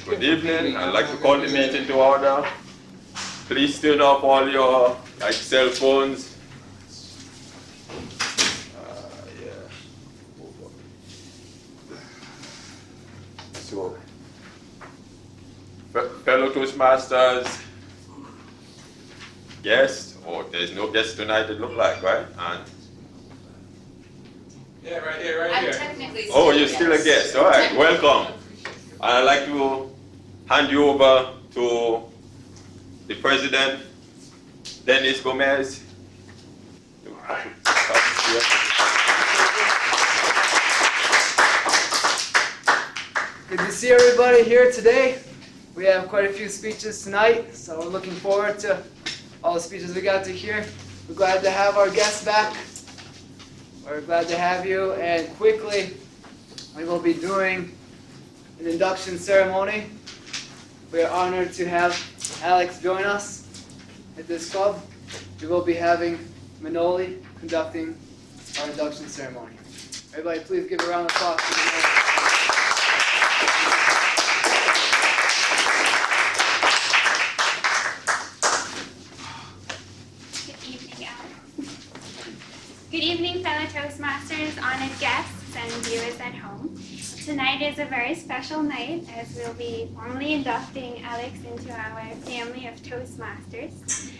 Good evening. I'd like to call the meeting to order. Please turn off all your cell phones. So, fellow Toastmasters, guests, or there's no guests tonight, it look like, right? And yeah, right here, right here. Technically oh, you're still a guest. All right, welcome. And I'd like to hand you over to the president, Dennis Gomez. Good to see everybody here today. We have quite a few speeches tonight, so we're looking forward to all the speeches we got to hear. We're glad to have our guests back. We're glad to have you, and quickly we will be doing an induction ceremony. We are honored to have Alex join us at this club. We will be having Manoli conducting our induction ceremony. Everybody please give a round of applause to Manoli. Good evening, fellow Toastmasters, honored guests, and viewers at home. Tonight is a very special night as we'll be formally inducting Alex into our family of Toastmasters.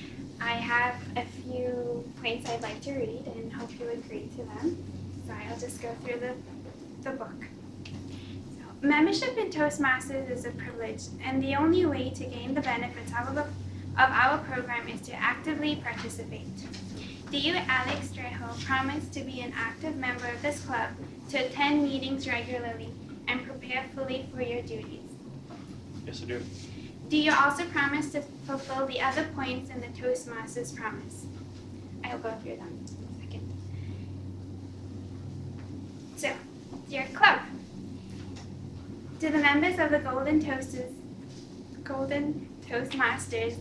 I have a few points I'd like to read and hope you agree to them. So I'll just go through the book. So, membership in Toastmasters is a privilege, and the only way to gain the benefits of our program is to actively participate. Do you, Alex Trejo, promise to be an active member of this club, to attend meetings regularly, and prepare fully for your duties? Yes, I do. Do you also promise to fulfill the other points in the Toastmasters promise? I'll go through them in a second. So, dear club, to the members of the Golden Toastmasters,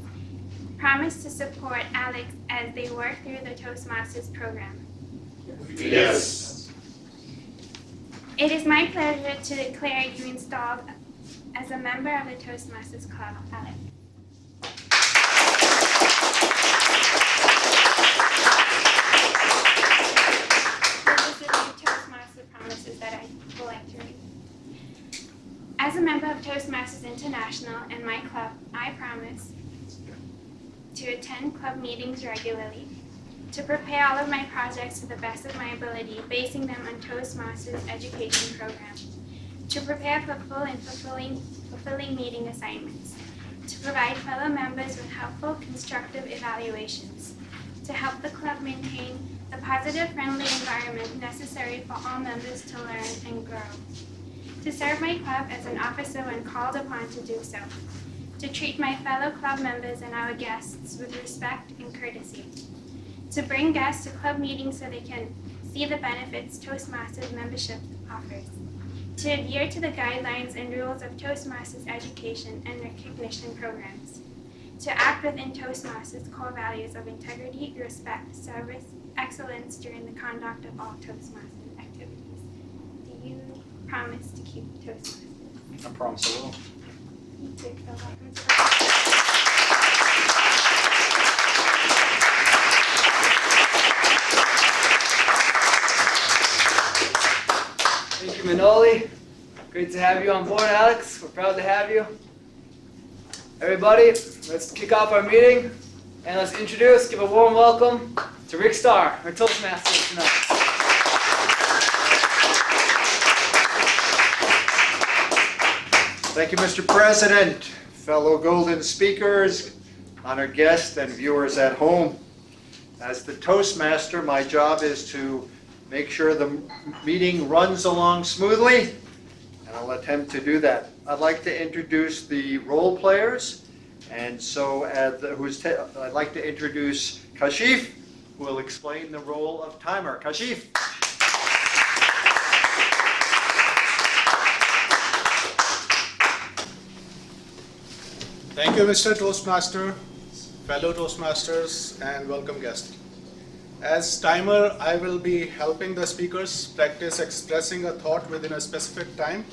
promise to support Alex as they work through the Toastmasters program. Yes. It is my pleasure to declare you installed as a member of the Toastmasters Club, Alex. This is the Toastmasters promises that I would like to read. As a member of Toastmasters International and my club, I promise to attend club meetings regularly, to prepare all of my projects to the best of my ability, basing them on Toastmasters education program, to prepare for full and fulfilling meeting assignments, to provide fellow members with helpful, constructive evaluations, to help the club maintain the positive, friendly environment necessary for all members to learn and grow, to serve my club as an officer when called upon to do so, to treat my fellow club members and our guests with respect and courtesy, to bring guests to club meetings so they can see the benefits Toastmasters membership offers, to adhere to the guidelines and rules of Toastmasters education and recognition programs, to act within Toastmasters core values of integrity, respect, service, excellence during the conduct of all Toastmasters activities. Do you promise to keep Toastmasters? I promise I will. Thank you, Manoli. Great to have you on board, Alex. We're proud to have you. Everybody, let's kick off our meeting and let's give a warm welcome to Rick Starr, our Toastmaster tonight. Thank you, Mr. President, fellow Golden speakers, honored guests, and viewers at home. As the Toastmaster, my job is to make sure the meeting runs along smoothly, and I'll attempt to do that. I'd like to introduce the role players, and so I'd like to introduce Kashif, who will explain the role of timer. Kashif. Thank you, Mr. Toastmaster, fellow Toastmasters, and welcome guests. As timer, I will be helping the speakers practice expressing a thought within a specific time.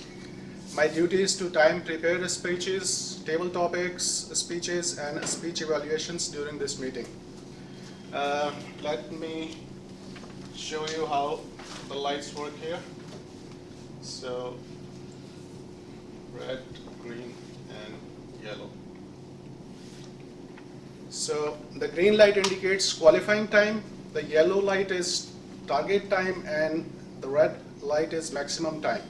My duty is to time prepare speeches, table topics, speeches, and speech evaluations during this meeting. Let me show you how the lights work here. So, red, green, and yellow. So, the green light indicates qualifying time, the yellow light is target time, and the red light is maximum time.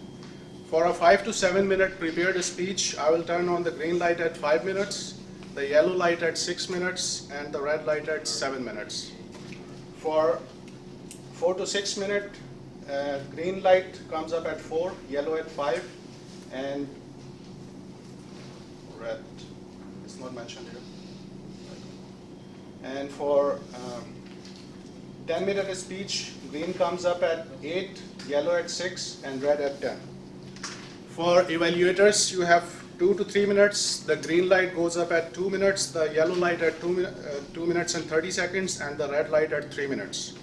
For a 5 to 7 minute prepared speech, I will turn on the green light at 5 minutes, the yellow light at 6 minutes, and the red light at 7 minutes. For 4 to 6 minute, green light comes up at 4, yellow at 5, and red is not mentioned here. And for 10 minute speech, green comes up at 8, yellow at 6, and red at 10. For evaluators, you have 2 to 3 minutes. The green light goes up at 2 minutes, the yellow light at 2 minutes and 30 seconds, and the red light at 3 minutes.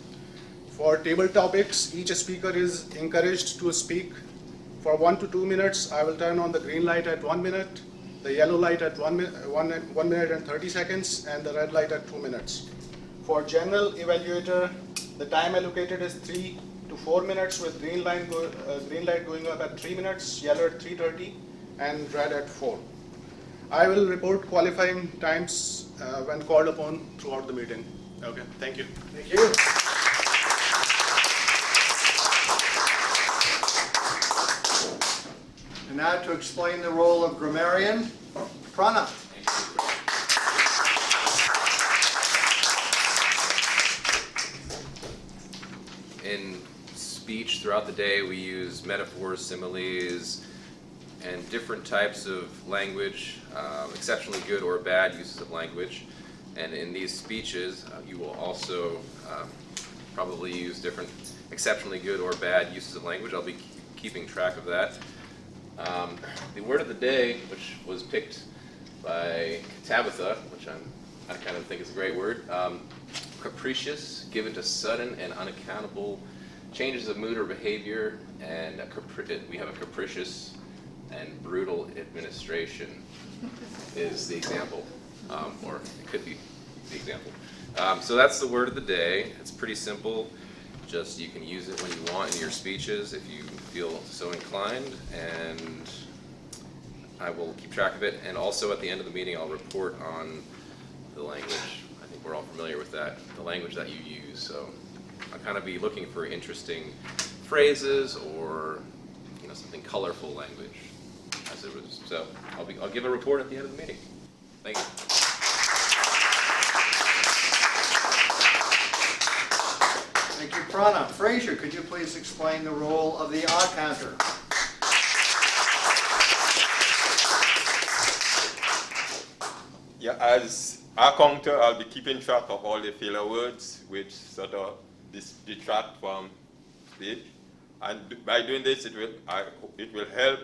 For table topics, each speaker is encouraged to speak for 1 to 2 minutes. I will turn on the green light at 1 minute, the yellow light at 1 minute and 30 seconds, and the red light at 2 minutes. For general evaluator, the time allocated is 3 to 4 minutes with green light going up at 3 minutes, yellow at 3:30, and red at 4. I will report qualifying times when called upon throughout the meeting. Okay, thank you. Thank you. And now to explain the role of grammarian, Prana. In speech throughout the day, we use metaphors, similes, and different types of language, exceptionally good or bad uses of language. And in these speeches, you will also probably use different exceptionally good or bad uses of language. I'll be keeping track of that. The word of the day, which was picked by Tabitha, which I kind of think is a great word, capricious, given to sudden and unaccountable changes of mood or behavior, and we have a capricious and brutal administration is the example, or it could be the example. So that's the word of the day. It's pretty simple. Just you can use it when you want in your speeches if you feel so inclined, and I will keep track of it. And also at the end of the meeting, I'll report on the language. I think we're all familiar with that, the language that you use. So I'll kind of be looking for interesting phrases or something colorful language. As it was. So I'll give a report at the end of the meeting. Thank you. Thank you, Prana. Fraser, could you please explain the role of the odd counter? Yeah, as our counter, I'll be keeping track of all the filler words which sort of detract from speech. And by doing this, it will help.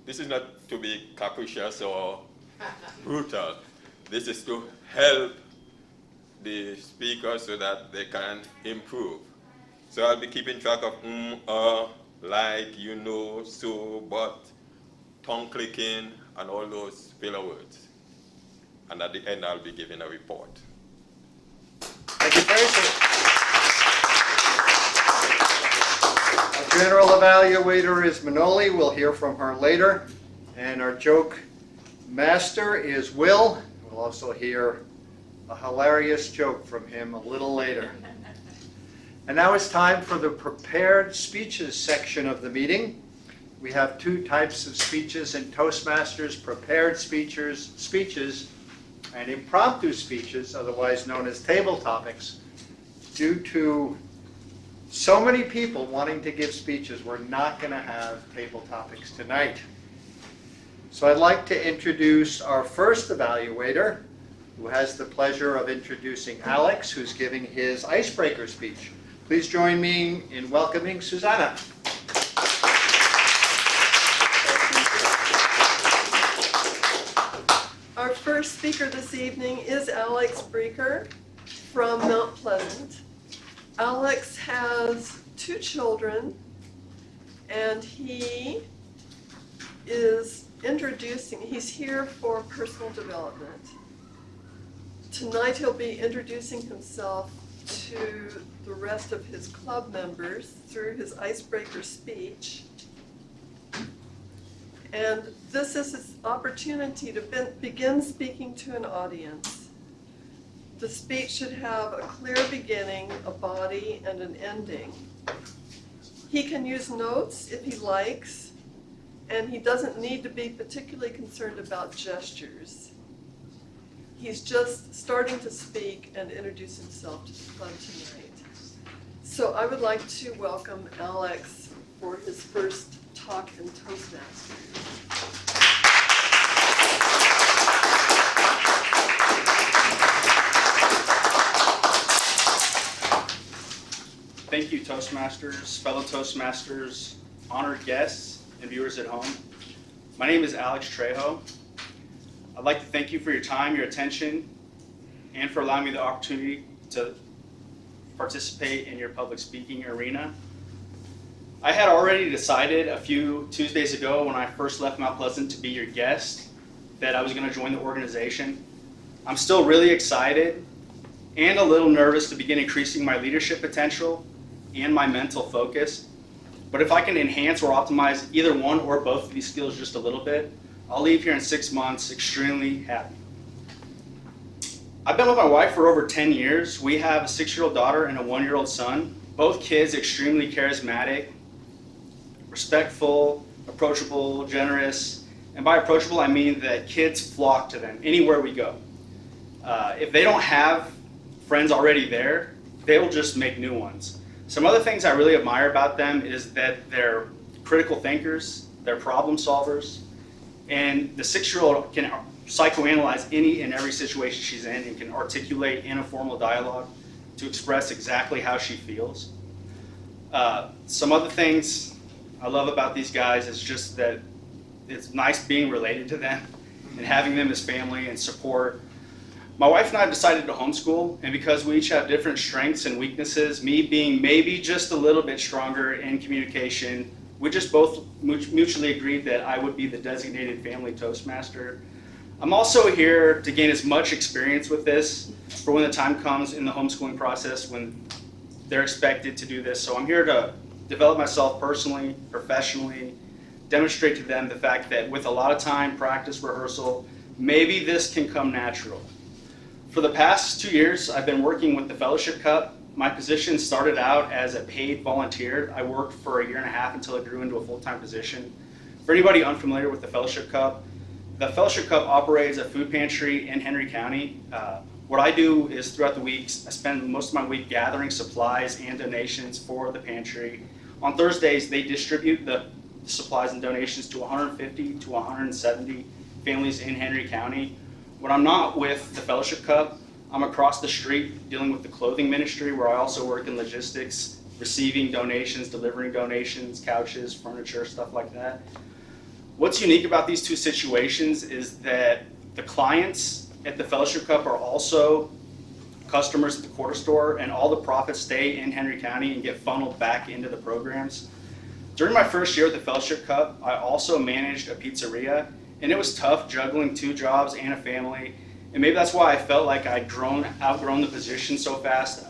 This is not to be capricious or brutal. This is to help the speaker so that they can improve. So I'll be keeping track of like, so, but, tongue clicking, and all those filler words. And at the end, I'll be giving a report. Thank you, Fraser. Our general evaluator is Manoli. We'll hear from her later. And our joke master is Will. We'll also hear a hilarious joke from him a little later. And now it's time for the prepared speeches section of the meeting. We have two types of speeches in Toastmasters: prepared speeches and impromptu speeches, otherwise known as table topics. Due to so many people wanting to give speeches, we're not going to have table topics tonight. So I'd like to introduce our first evaluator, who has the pleasure of introducing Alex, who's giving his icebreaker speech. Please join me in welcoming Susanna. Our first speaker this evening is Alex Breaker from Mount Pleasant. Alex has 2 children, and he is he's here for personal development. Tonight he'll be introducing himself to the rest of his club members through his icebreaker speech. And this is his opportunity to begin speaking to an audience. The speech should have a clear beginning, a body, and an ending. He can use notes if he likes, and he doesn't need to be particularly concerned about gestures. He's just starting to speak and introduce himself to the club tonight. So I would like to welcome Alex for his first talk in Toastmasters. Thank you, Toastmasters, fellow Toastmasters, honored guests, and viewers at home. My name is Alex Trejo. I'd like to thank you for your time, your attention, and for allowing me the opportunity to participate in your public speaking arena. I had already decided a few Tuesdays ago when I first left Mount Pleasant to be your guest that I was going to join the organization. I'm still really excited and a little nervous to begin increasing my leadership potential and my mental focus. But if I can enhance or optimize either one or both of these skills just a little bit, I'll leave here in 6 months extremely happy. I've been with my wife for over 10 years. We have a 6-year-old daughter and a 1-year-old son. Both kids extremely charismatic, respectful, approachable, generous. And by approachable, I mean that kids flock to them anywhere we go. If they don't have friends already there, they'll just make new ones. Some other things I really admire about them is that they're critical thinkers, they're problem solvers, and the 6-year-old can psychoanalyze any and every situation she's in and can articulate in a formal dialogue to express exactly how she feels. Some other things I love about these guys is just that it's nice being related to them and having them as family and support. My wife and I have decided to homeschool, and because we each have different strengths and weaknesses, me being maybe just a little bit stronger in communication, we just both mutually agreed that I would be the designated family Toastmaster. I'm also here to gain as much experience with this for when the time comes in the homeschooling process when they're expected to do this. So I'm here to develop myself personally, professionally, demonstrate to them the fact that with a lot of time, practice, rehearsal, maybe this can come natural. For the past 2 years, I've been working with the Fellowship Cup. My position started out as a paid volunteer. I worked for 1.5 years until it grew into a full-time position. For anybody unfamiliar with the Fellowship Cup operates a food pantry in Henry County. What I do is throughout the weeks, I spend most of my week gathering supplies and donations for the pantry. On Thursdays, they distribute the supplies and donations to 150 to 170 families in Henry County. When I'm not with the Fellowship Cup, I'm across the street dealing with the clothing ministry where I also work in logistics, receiving donations, delivering donations, couches, furniture, stuff like that. What's unique about these two situations is that the clients at the Fellowship Cup are also customers at the quarter store, and all the profits stay in Henry County and get funneled back into the programs. During my first year at the Fellowship Cup, I also managed a pizzeria, and it was tough juggling 2 jobs and a family, and maybe that's why I felt like I'd outgrown the position so fast.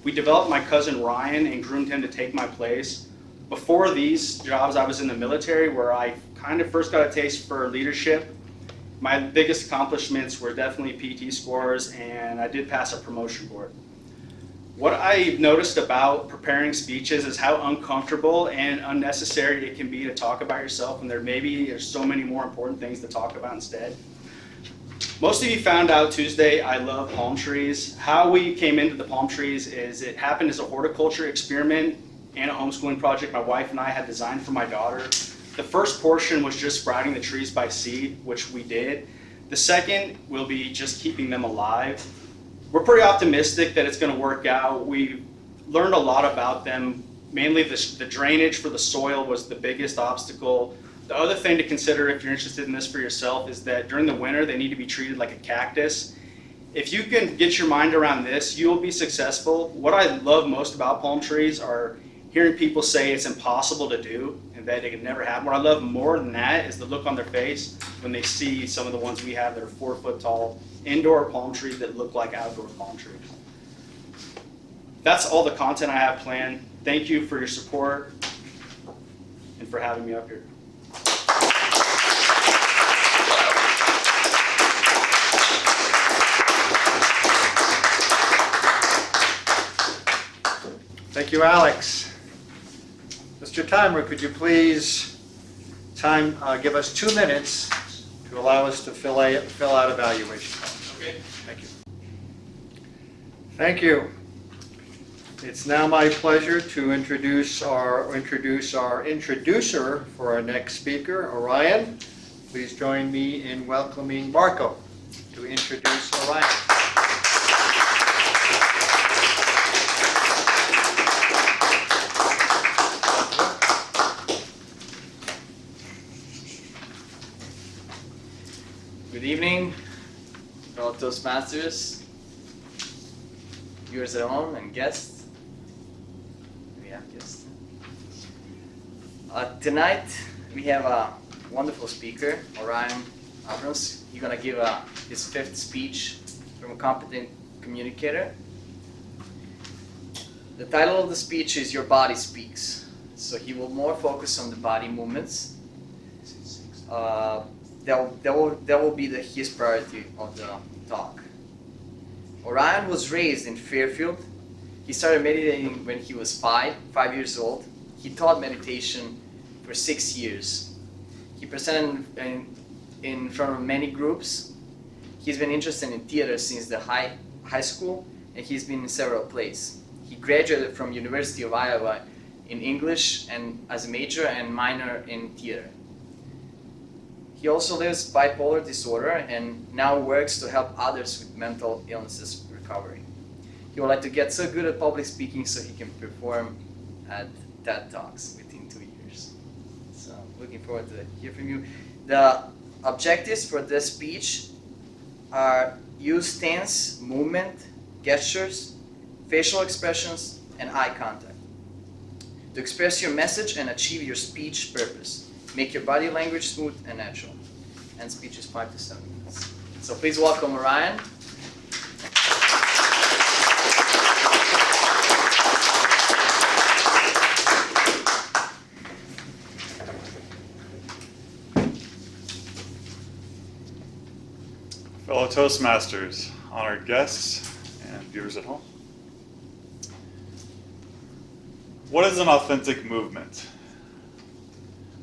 We developed my cousin Ryan and groomed him to take my place. Before these jobs, I was in the military where I kind of first got a taste for leadership. My biggest accomplishments were definitely PT scores, and I did pass a promotion board. What I've noticed about preparing speeches is how uncomfortable and unnecessary it can be to talk about yourself when there's so many more important things to talk about instead. Most of you found out Tuesday I love palm trees. How we came into the palm trees is it happened as a horticulture experiment and a homeschooling project my wife and I had designed for my daughter. The first portion was just sprouting the trees by seed, which we did. The second will be just keeping them alive. We're pretty optimistic that it's going to work out. We learned a lot about them. Mainly the drainage for the soil was the biggest obstacle. The other thing to consider if you're interested in this for yourself is that during the winter they need to be treated like a cactus. if you can get your mind around this, you'll be successful. What I love most about palm trees are hearing people say it's impossible to do and that it can never happen. What I love more than that is the look on their face when they see some of the ones we have that are 4 foot tall indoor palm trees that look like outdoor palm trees. That's all the content I have planned. Thank you for your support and for having me up here. Thank you, Alex. Mr. Timer, could you please give us 2 minutes to allow us to fill out evaluation forms? Okay. Thank you. Thank you. It's now my pleasure to introduce our introducer for our next speaker, Orion. Please join me in welcoming Marco to introduce Orion. Good evening, fellow Toastmasters, viewers at home, and guests. We have guests. Tonight we have a wonderful speaker, Orion Abrams. He's going to give his 5th speech from a competent communicator. The title of the speech is Your Body Speaks. So he will more focus on the body movements. That will be his priority of the talk. Orion was raised in Fairfield. He started meditating when he was 5 years old. He taught meditation for 6 years. He presented in front of many groups. He's been interested in theater since the high school, and he's been in several plays. He graduated from University of Iowa in English and as a major and minor in theater. He also lives bipolar disorder and now works to help others with mental illnesses recovery. He would like to get so good at public speaking so he can perform at TED Talks within 2 years. So looking forward to hear from you. The objectives for this speech are use stance, movement, gestures, facial expressions, and eye contact to express your message and achieve your speech purpose. Make your body language smooth and natural. And speech is 5 to 7 minutes. So please welcome Orion. Fellow Toastmasters, honored guests, and viewers at home. What is an authentic movement?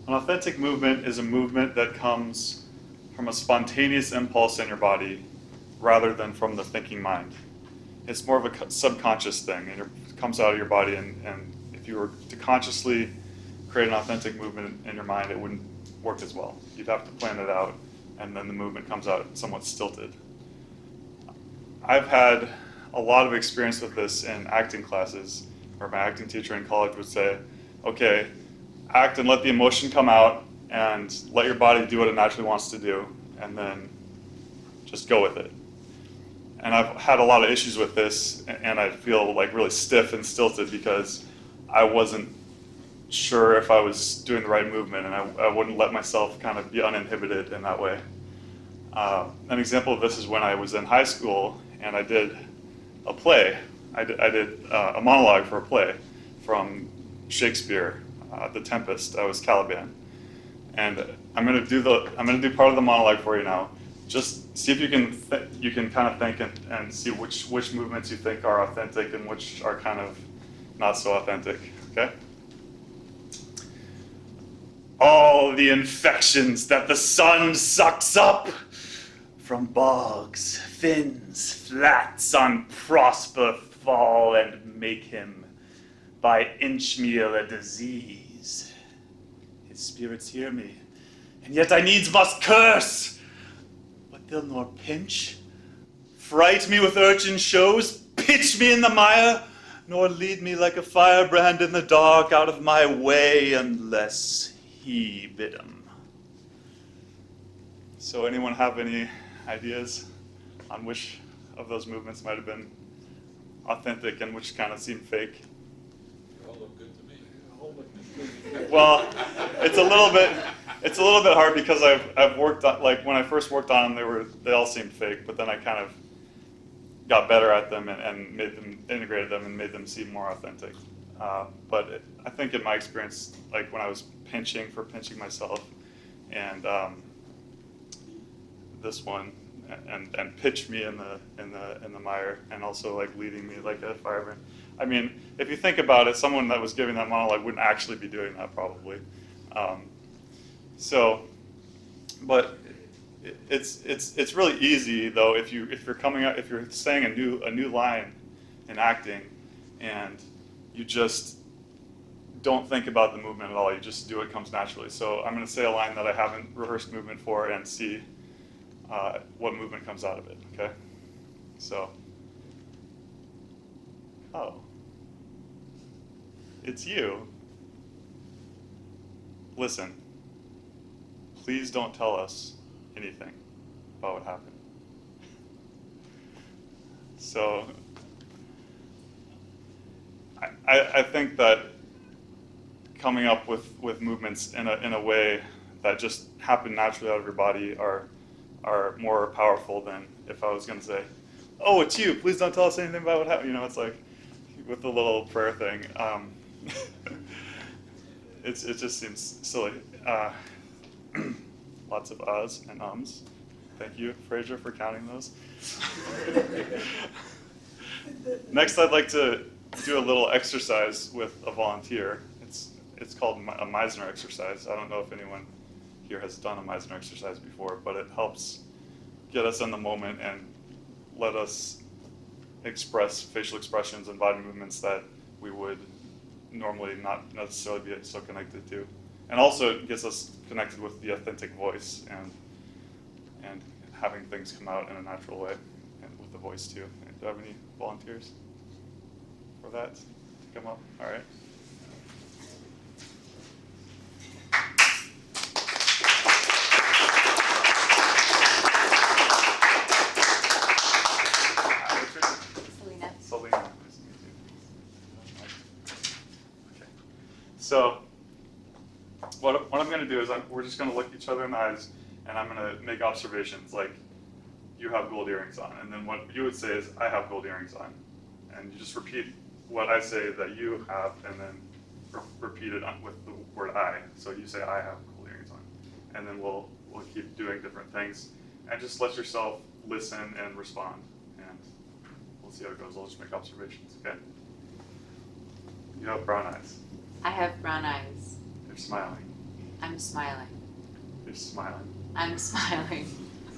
An authentic movement is a movement that comes from a spontaneous impulse in your body rather than from the thinking mind. It's more of a subconscious thing, and it comes out of your body, and if you were to consciously create an authentic movement in your mind, it wouldn't work as well. You'd have to plan it out, and then the movement comes out somewhat stilted. I've had a lot of experience with this in acting classes, where my acting teacher in college would say, okay, act and let the emotion come out and let your body do what it naturally wants to do, and then just go with it. And I've had a lot of issues with this, and I feel like really stiff and stilted because I wasn't sure if I was doing the right movement, and I wouldn't let myself kind of be uninhibited in that way. An example of this is when I was in high school and I did a play. I did a monologue for a play from Shakespeare, The Tempest. I was Caliban, and I'm gonna do part of the monologue for you now. Just see if you can kind of think and see which movements you think are authentic and which are kind of not so authentic. Okay. All the infections that the sun sucks up, from bogs, fins, flats, unprosper fall and make him by inchmeal a disease. His spirits hear me, and yet I needs must curse, but they'll nor pinch, fright me with urchin shows, pitch me in the mire, nor lead me like a firebrand in the dark out of my way unless he bid 'em. So anyone have any ideas on which of those movements might have been authentic and which kind of seemed fake. They all look good to me. Well, it's a little bit hard because I've worked on, like when I first worked on them, they all seemed fake, but then I kind of got better at them and integrated them and made them seem more authentic. But I think in my experience, like when I was pinching myself, and this one, and pitch me in the mire, and also like leading me like a fireman. I mean, if you think about it, someone that was giving that monologue wouldn't actually be doing that probably. But it's really easy though if you're saying a new line in acting, and you just don't think about the movement at all. You just do it comes naturally. So I'm going to say a line that I haven't rehearsed movement for and see what movement comes out of it. Okay. So. Oh. It's you. Listen. Please don't tell us anything about what happened. So I think that coming up with movements in a way that just happen naturally out of your body are more powerful than if I was going to say, "Oh, it's you. Please don't tell us anything about what happened." You know, it's like with the little prayer thing. It just seems silly. Lots of uhs and ums. Thank you, Fraser, for counting those. Next, I'd like to do a little exercise with a volunteer. It's called a Meisner exercise. I don't know if anyone here has done a Meisner exercise before, but it helps get us in the moment and let us express facial expressions and body movements that we would normally not necessarily be so connected to. And also it gets us connected with the authentic voice and having things come out in a natural way, and with the voice too. Do I have any volunteers for that to come up? All right. Selena, nice to meet you. Okay. So what I'm going to do is we're just going to look each other in the eyes, and I'm going to make observations like, you have gold earrings on, and then what you would say is, I have gold earrings on, and you just repeat what I say that you have, and then repeat it with the word I. So you say, I have gold earrings on, and then we'll keep doing different things, and just let yourself listen and respond, and we'll see how it goes. I'll just make observations, okay? You have brown eyes. I have brown eyes. You're smiling. I'm smiling. You're smiling. I'm smiling.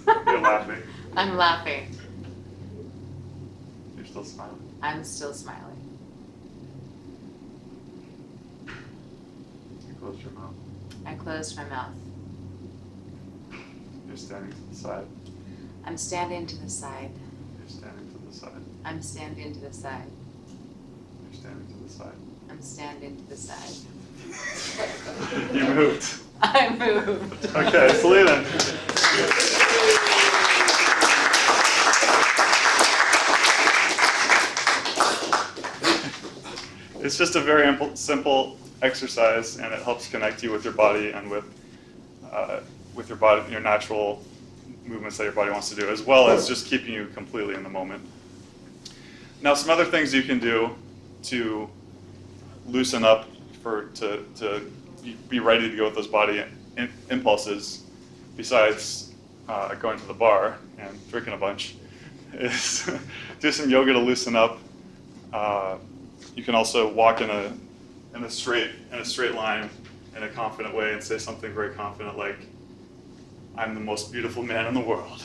You're laughing. I'm laughing. You're still smiling. I'm still smiling. You closed your mouth. I closed my mouth. You're standing to the side. I'm standing to the side. You're standing to the side. I'm standing to the side. You're standing to the side. I'm standing to the side. You moved. I moved. Okay, Selena. It's just a very simple exercise, and it helps connect you with your body and with your body, your natural movements that your body wants to do, as well as just keeping you completely in the moment. Now, some other things you can do to loosen up, to be ready to go with those body impulses, besides going to the bar and drinking a bunch, is do some yoga to loosen up. You can also walk in a straight line in a confident way and say something very confident like, "I'm the most beautiful man in the world,"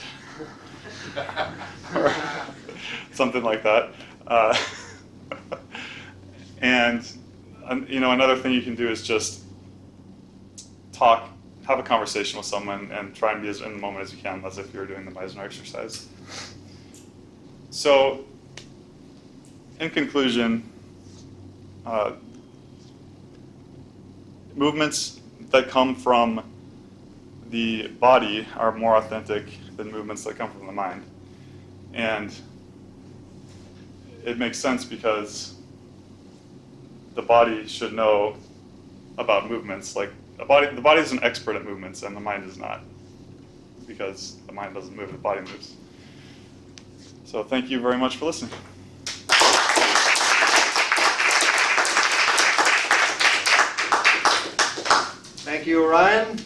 or something like that. And another thing you can do is just have a conversation with someone, and try and be as in the moment as you can, as if you were doing the Meisner exercise. So, in conclusion, movements that come from the body are more authentic than movements that come from the mind. And it makes sense because the body should know about movements. Like the body is an expert at movements, and the mind is not, because the mind doesn't move, the body moves. So thank you very much for listening. Thank you, Orion.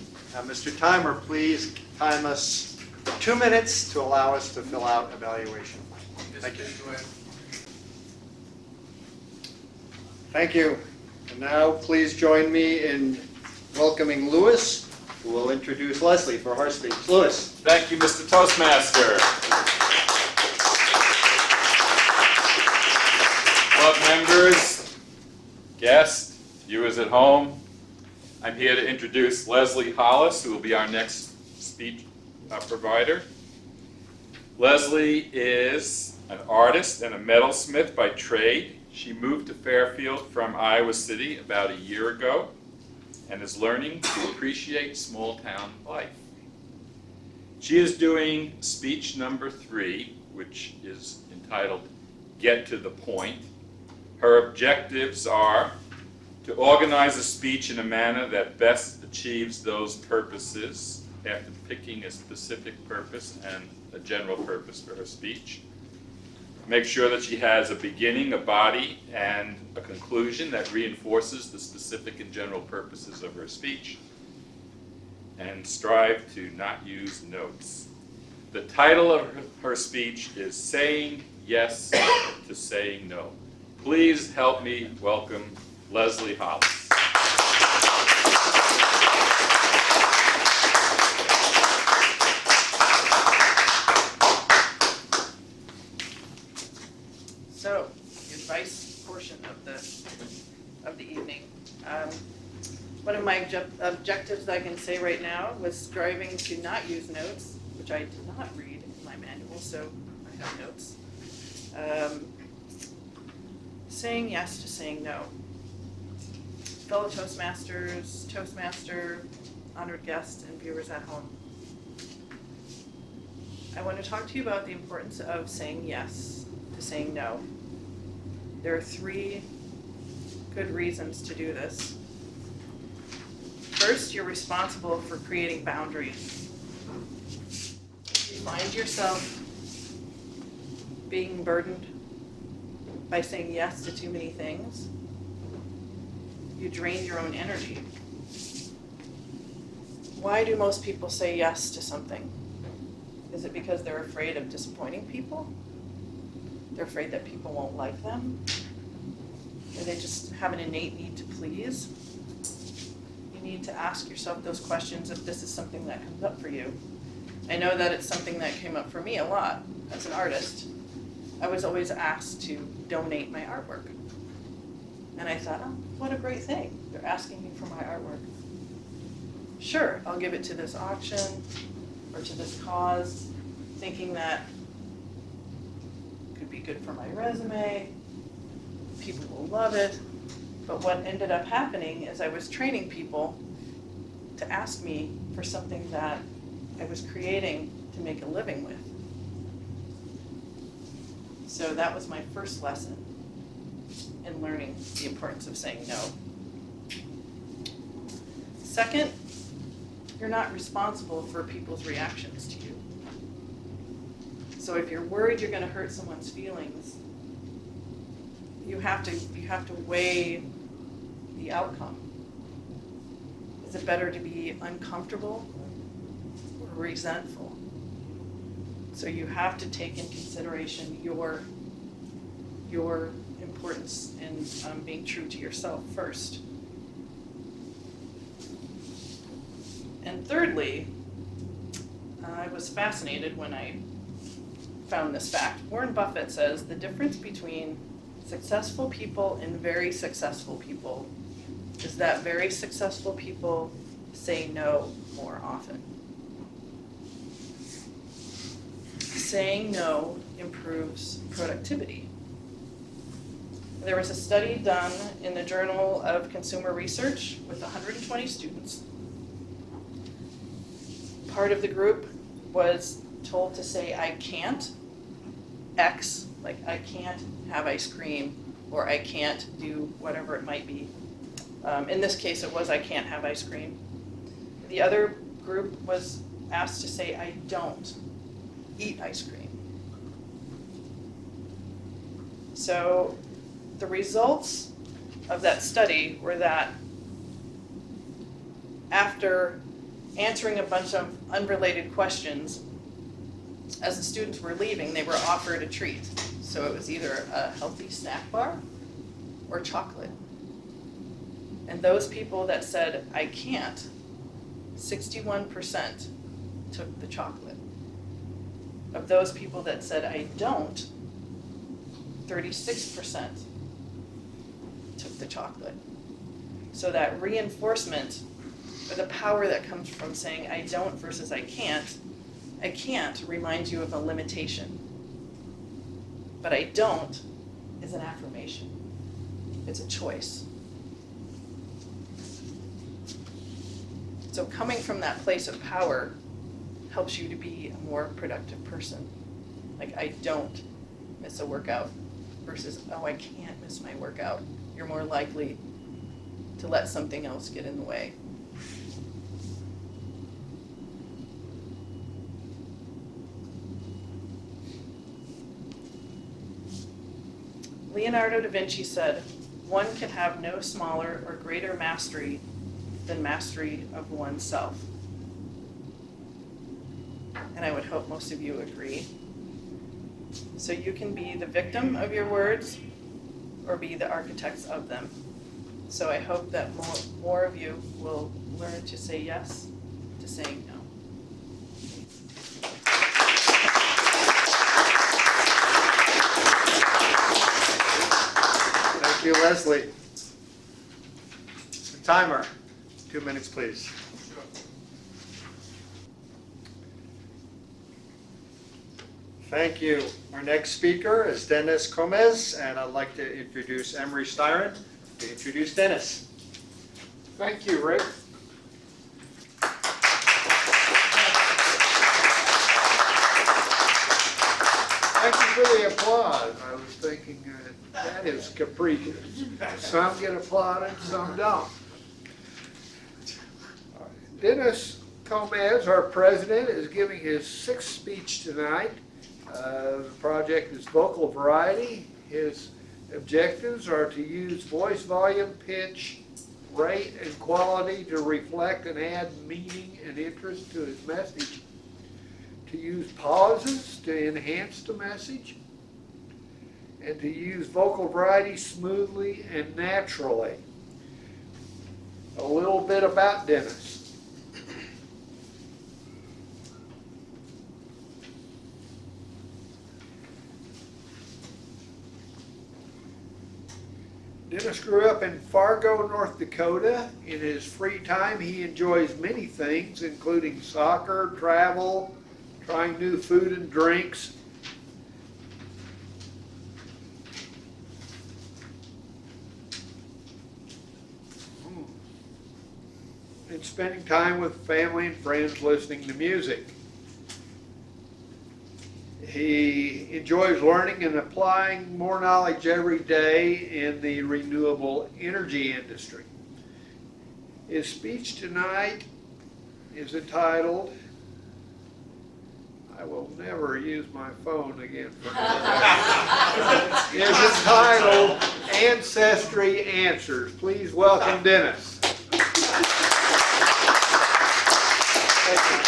Mr. Timer, please time us 2 minutes to allow us to fill out evaluation. Thank you. Thank you. And now please join me in welcoming Louis, who will introduce Leslie for her speech. Louis. Thank you, Mr. Toastmaster. Club members, guests, viewers at home, I'm here to introduce Leslie Hollis, who will be our next speech provider. Leslie is an artist and a metalsmith by trade. She moved to Fairfield from Iowa City about a year ago and is learning to appreciate small town life. She is doing speech number 3, which is entitled Get to the Point. Her objectives are to organize a speech in a manner that best achieves those purposes after picking a specific purpose and a general purpose for her speech. Make sure that she has a beginning, a body, and a conclusion that reinforces the specific and general purposes of her speech. And strive to not use notes. The title of her speech is Saying Yes to Saying No. Please help me welcome Leslie Hollis. So, the advice portion of the evening. One of my objectives I can say right now was striving to not use notes, which I did not read in my manual, so I have notes. Saying yes to saying no. Fellow Toastmasters, Toastmaster, honored guests, and viewers at home. I want to talk to you about the importance of saying yes to saying no. There are 3 good reasons to do this. First, you're responsible for creating boundaries. If you find yourself being burdened by saying yes to too many things, you drain your own energy. Why do most people say yes to something? Is it because they're afraid of disappointing people? They're afraid that people won't like them? Or they just have an innate need to please? You need to ask yourself those questions if this is something that comes up for you. I know that it's something that came up for me a lot as an artist. I was always asked to donate my artwork. And I thought, oh, what a great thing. They're asking me for my artwork. Sure, I'll give it to this auction or to this cause, thinking that it could be good for my resume, people will love it. But what ended up happening is I was training people to ask me for something that I was creating to make a living with. So that was my first lesson in learning the importance of saying no. Second, you're not responsible for people's reactions to you. So if you're worried you're going to hurt someone's feelings, you have to weigh the outcome. Is it better to be uncomfortable or resentful? So you have to take in consideration your importance in being true to yourself first. And thirdly, I was fascinated when I found this fact. Warren Buffett says the difference between successful people and very successful people is that very successful people say no more often. Saying no improves productivity. There was a study done in the Journal of Consumer Research with 120 students. Part of the group was told to say, I can't X like I can't have ice cream, or I can't do whatever it might be. In this case, it was I can't have ice cream. The other group was asked to say I don't eat ice cream. So the results of that study were that after answering a bunch of unrelated questions, as the students were leaving, they were offered a treat. So it was either a healthy snack bar or chocolate. And those people that said, I can't, 61% took the chocolate. Of those people that said, I don't, 36% took the chocolate. So that reinforcement, or the power that comes from saying I don't versus I can't reminds you of a limitation. But I don't is an affirmation. It's a choice. So coming from that place of power helps you to be a more productive person. Like I don't miss a workout versus, oh, I can't miss my workout. You're more likely to let something else get in the way. Leonardo da Vinci said, one can have no smaller or greater mastery than mastery of oneself. And I would hope most of you agree. So you can be the victim of your words or be the architects of them. So I hope that more of you will learn to say yes to saying no. Thank you, Leslie. The timer, 2 minutes, please. Thank you. Our next speaker is Dennis Gomez, and I'd like to introduce Emery Styron to introduce Dennis. Thank you, Rick. Thank you for the applause. I was thinking that is capricious. Some get applauded, some don't. Dennis Gomez, our president, is giving his 6th speech tonight. The project is vocal variety. His objectives are to use voice volume, pitch, rate, and quality to reflect and add meaning and interest to his message, to use pauses to enhance the message, and to use vocal variety smoothly and naturally. A little bit about Dennis. Dennis grew up in Fargo, North Dakota. In his free time, he enjoys many things, including soccer, travel, trying new food and drinks. And spending time with family and friends listening to music. He enjoys learning and applying more knowledge every day in the renewable energy industry. His speech tonight is entitled, I will never use my phone again for that. It's entitled Ancestry Answers. Please welcome Dennis. Thank you.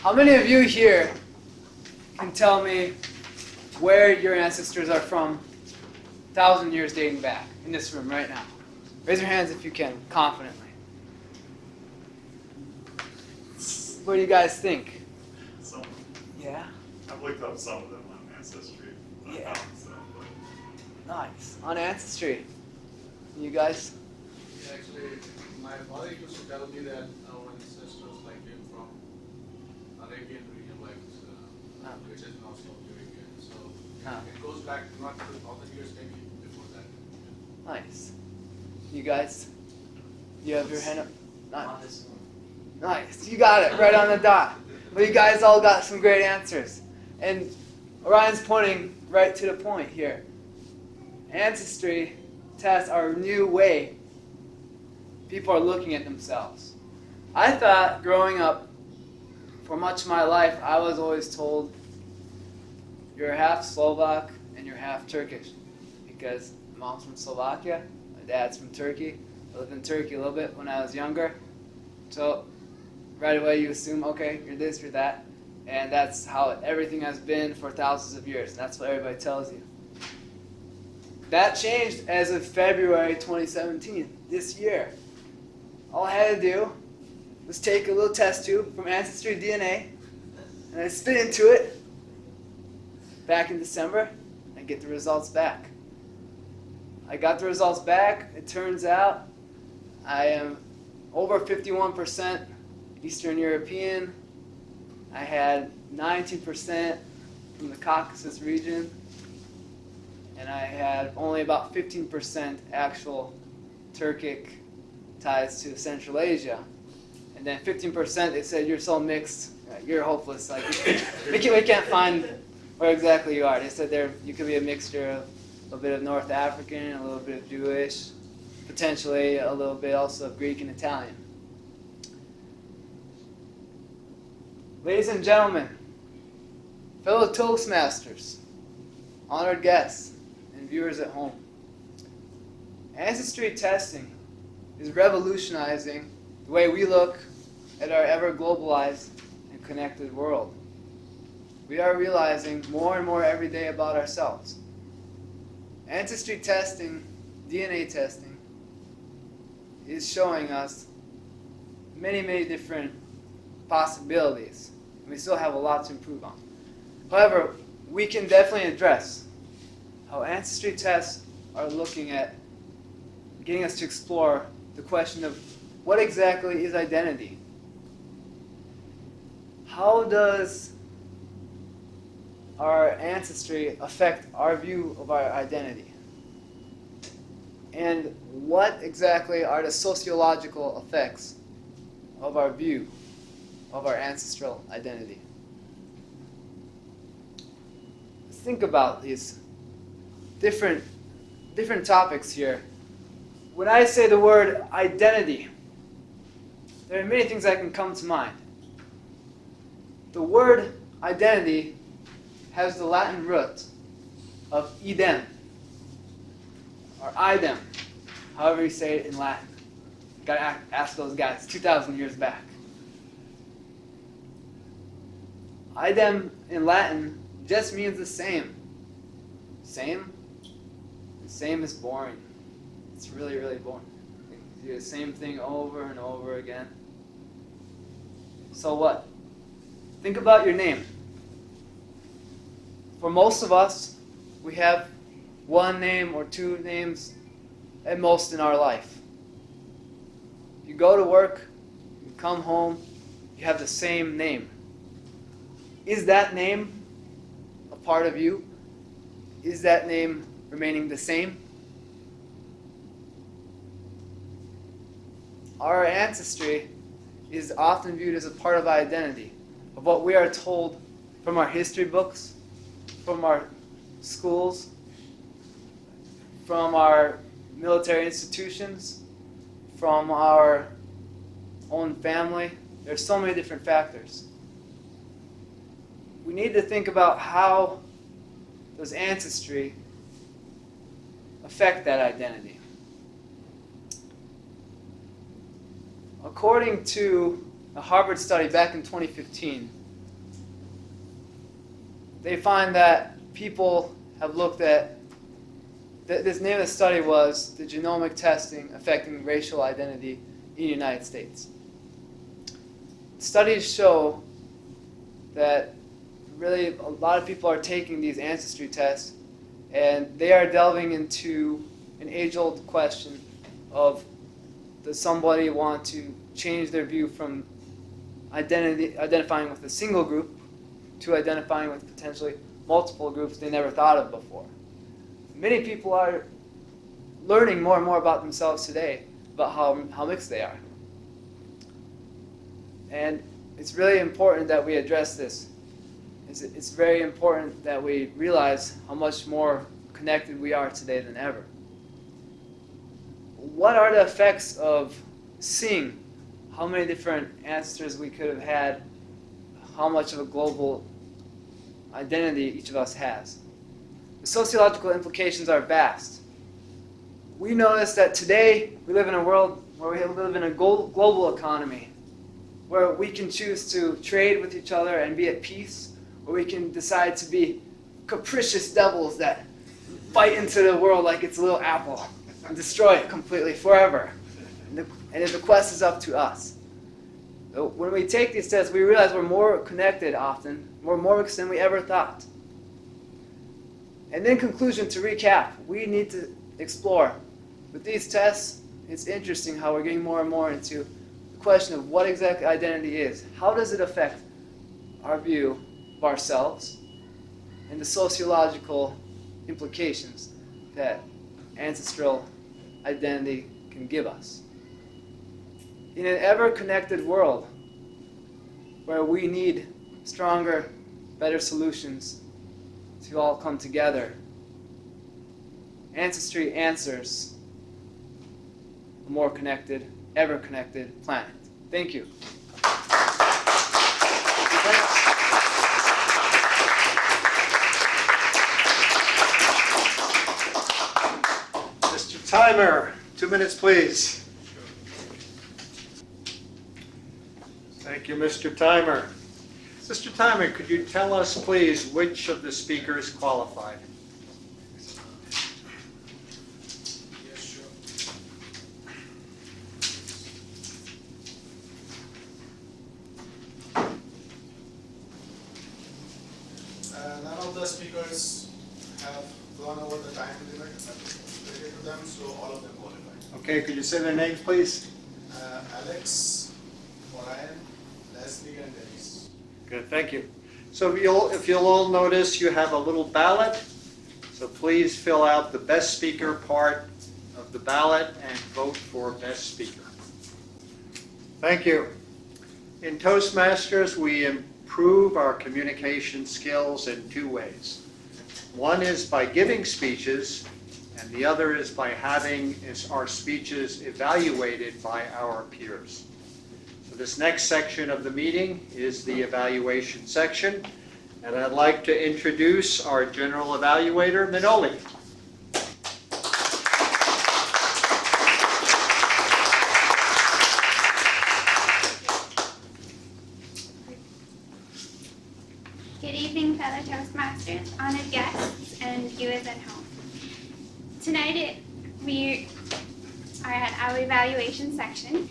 How many of you here can tell me where your ancestors are from 1,000 years dating back in this room right now? Raise your hands if you can, confidently. What do you guys think? Some. Yeah? I've looked up some of them on Ancestry. Yeah. Nice. On Ancestry. You guys? Actually, my father used to tell me that our ancestors came from Arabian region, which is now Saudi Arabia. So it goes back not to 1,000 years, maybe before that. Nice. You guys, you have your hand up? Nice. Nice, you got it, right on the dot. But you guys all got some great answers. And Orion's pointing right to the point here. Ancestry tests are a new way people are looking at themselves. I thought growing up, for much of my life, I was always told you're half Slovak and you're half Turkish. Because my mom's from Slovakia, my dad's from Turkey. I lived in Turkey a little bit when I was younger. So right away you assume, okay, you're this, you're that. And that's how everything has been for thousands of years. And that's what everybody tells you. That changed as of February 2017, this year. All I had to do was take a little test tube from Ancestry DNA, and I spit into it back in December, and get the results back. I got the results back. It turns out I am over 51% Eastern European. I had 19% from the Caucasus region, and I had only about 15% actual Turkic ties to Central Asia. And then 15% they said, you're so mixed, you're hopeless. Like we can't find where exactly you are. They said you could be a mixture of a little bit of North African, a little bit of Jewish, potentially a little bit also of Greek and Italian. Ladies and gentlemen, fellow Toastmasters, honored guests, and viewers at home, ancestry testing is revolutionizing the way we look at our ever-globalized and connected world. We are realizing more and more every day about ourselves. Ancestry testing, DNA testing, is showing us many, many different possibilities. We still have a lot to improve on. However, we can definitely address how ancestry tests are looking at getting us to explore the question of what exactly is identity? How does our ancestry affect our view of our identity? And what exactly are the sociological effects of our view of our ancestral identity? Let's think about these different topics here. When I say the word identity, there are many things that can come to mind. The word identity has the Latin root of idem, or idem, however you say it in Latin. Gotta ask those guys 2,000 years back. Idem in Latin just means the same. Same? The same is boring. It's really, really boring. You do the same thing over and over again. So what? Think about your name. For most of us, we have one name or two names at most in our life. You go to work, you come home, you have the same name. Is that name a part of you? Is that name remaining the same? Our ancestry is often viewed as a part of identity, of what we are told from our history books, from our schools, from our military institutions, from our own family. There's so many different factors. We need to think about how does ancestry affect that identity. According to a Harvard study back in 2015, they find that people have looked at, this name of the study was the genomic testing affecting racial identity in the United States. Studies show that really a lot of people are taking these ancestry tests and they are delving into an age-old question of, does somebody want to change their view from identifying with a single group to identifying with potentially multiple groups they never thought of before? Many people are learning more and more about themselves today, about how mixed they are. And it's really important that we address this. It's very important that we realize how much more connected we are today than ever. What are the effects of seeing how many different ancestors we could have had, how much of a global identity each of us has? The sociological implications are vast. We notice that today we live in a world where we live in a global economy, where we can choose to trade with each other and be at peace, or we can decide to be capricious devils that bite into the world like it's a little apple and destroy it completely forever. And the quest is up to us. So when we take these tests, we realize we're more connected often, more mixed than we ever thought. And in conclusion, to recap, we need to explore. With these tests, it's interesting how we're getting more and more into the question of what exactly identity is. How does it affect our view of ourselves and the sociological implications that ancestral identity can give us? In an ever-connected world where we need stronger, better solutions to all come together, Ancestry answers a more connected, ever-connected planet. Thank you. Mr. Timer, 2 minutes, please. Thank you, Mr. Timer. Mr. Timer, could you tell us, please, which of the speakers qualified? Yes, sure. None of the speakers have gone over the time limit related to them, so all of them qualified. Okay, could you say their names, please? Alex, Brian, Leslie, and Denise. Good, thank you. So if you'll all notice, you have a little ballot. So please fill out the best speaker part of the ballot and vote for best speaker. Thank you. In Toastmasters, we improve our communication skills in 2 ways. One is by giving speeches, and the other is by having our speeches evaluated by our peers. So this next section of the meeting is the evaluation section, and I'd like to introduce our general evaluator, Manoli. Good evening, fellow Toastmasters, honored guests, and viewers at home. Tonight we are at our evaluation section.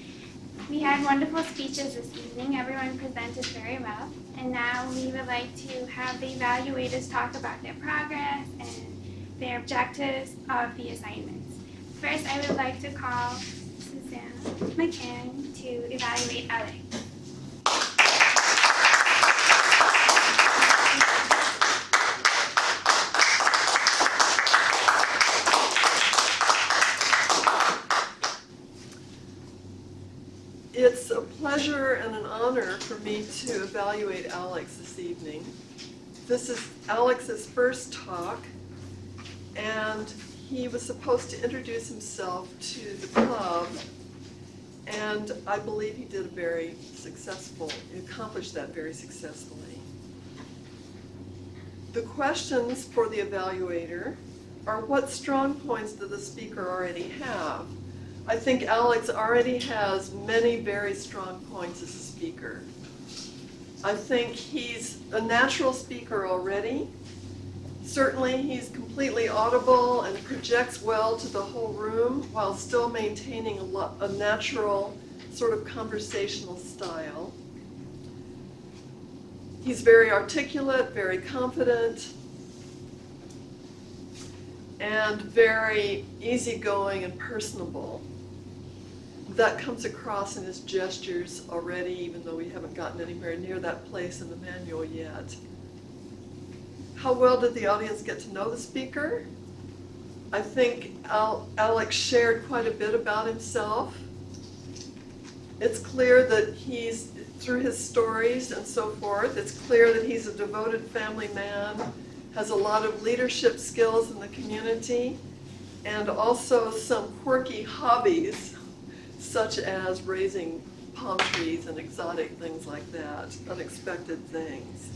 We had wonderful speeches this evening. Everyone presented very well. And now we would like to have the evaluators talk about their progress and their objectives of the assignments. First, I would like to call Suzanne McCann to evaluate Alex. It's a pleasure and an honor for me to evaluate Alex this evening. This is Alex's first talk, and he was supposed to introduce himself to the club, and I believe he accomplished that very successfully. The questions for the evaluator are, what strong points does the speaker already have? I think Alex already has many very strong points as a speaker. I think he's a natural speaker already. Certainly he's completely audible and projects well to the whole room while still maintaining a natural sort of conversational style. He's very articulate, very confident, and very easygoing and personable. That comes across in his gestures already, even though we haven't gotten anywhere near that place in the manual yet. How well did the audience get to know the speaker? I think Alex shared quite a bit about himself. It's clear that he's, through his stories and so forth, it's clear that he's a devoted family man, has a lot of leadership skills in the community, and also some quirky hobbies, such as raising palm trees and exotic things like that, unexpected things.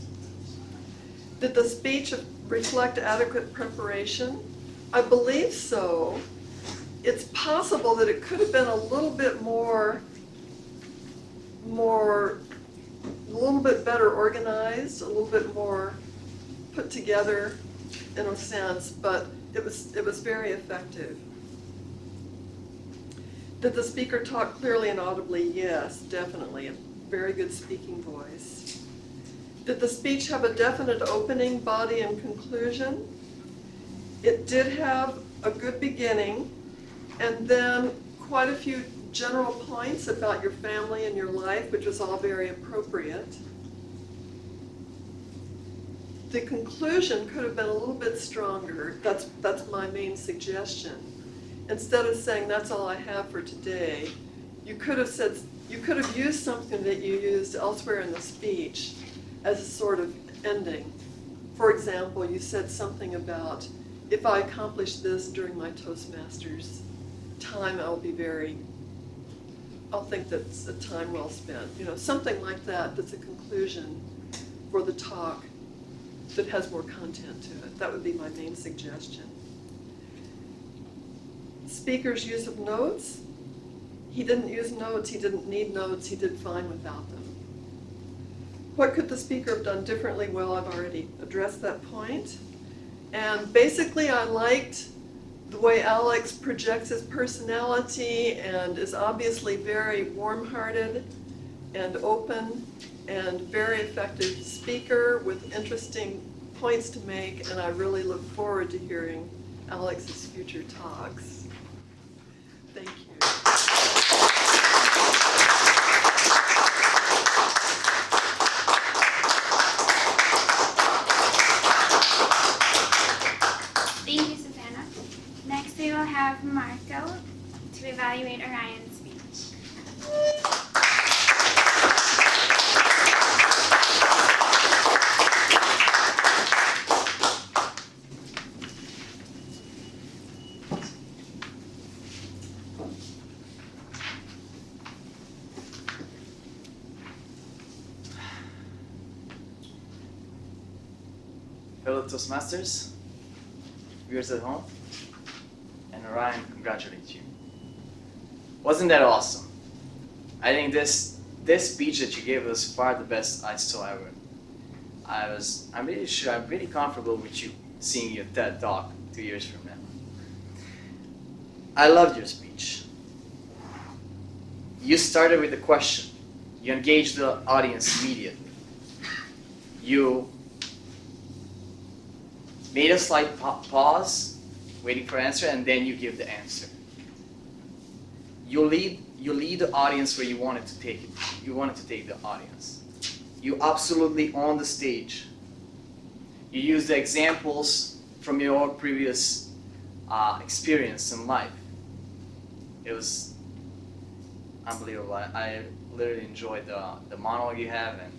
Did the speech reflect adequate preparation? I believe so. It's possible that it could have been a little bit a little bit better organized, a little bit more put together in a sense, but it was very effective. Did the speaker talk clearly and audibly? Yes, definitely. A very good speaking voice. Did the speech have a definite opening, body, and conclusion? It did have a good beginning, and then quite a few general points about your family and your life, which was all very appropriate. The conclusion could have been a little bit stronger. That's my main suggestion. Instead of saying that's all I have for today, you could have used something that you used elsewhere in the speech as a sort of ending. For example, you said something about, if I accomplish this during my Toastmasters time, I'll think that's a time well spent. You know, something like that, that's a conclusion for the talk that has more content to it. That would be my main suggestion. Speaker's use of notes. He didn't use notes, he didn't need notes, he did fine without them. What could the speaker have done differently? Well, I've already addressed that point. And basically I liked the way Alex projects his personality and is obviously very warm-hearted and open and very effective speaker with interesting points to make, and I really look forward to hearing Alex's future talks. Thank you. Thank you, Susanna. Next, we will have Marco to evaluate Orion's speech. Fellow Toastmasters, viewers at home, and Orion, congratulate you. Wasn't that awesome? I think this speech that you gave was far the best I saw ever. I'm really comfortable with you seeing your TED Talk 2 years from now. I loved your speech. You started with a question. You engaged the audience immediately. You made a slight pause, waiting for answer, and then you give the answer. You lead the audience where you wanted to take it. You wanted to take the audience. You absolutely on the stage. You use the examples from your previous experience in life. It was unbelievable. I literally enjoyed the monologue you have and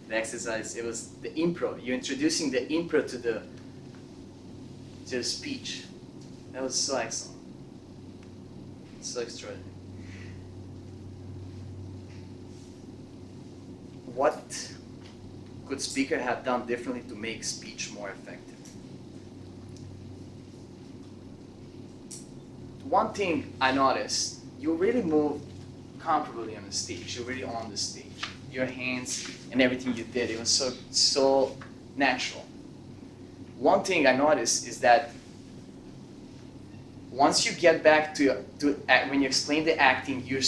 the exercise. It was the improv. You're introducing the improv to the speech. That was so excellent. So extraordinary. What could speaker have done differently to make speech more effective? One thing I noticed, you really moved comfortably on the stage. You're really on the stage. Your hands and everything you did, it was so natural. One thing I noticed is that once you get back to when you explain the acting, your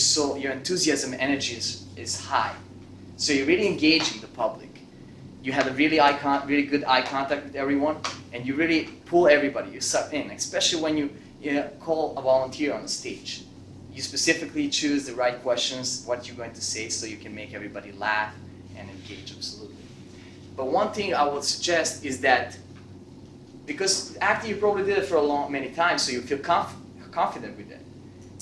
enthusiasm and energy is high. So you're really engaging the public. You had a really good eye contact with everyone, and you really pull everybody. You suck in, especially when you call a volunteer on the stage. You specifically choose the right questions, what you're going to say, so you can make everybody laugh and engage absolutely. But one thing I would suggest is that Because acting, you probably did it for many times, so you feel confident with it.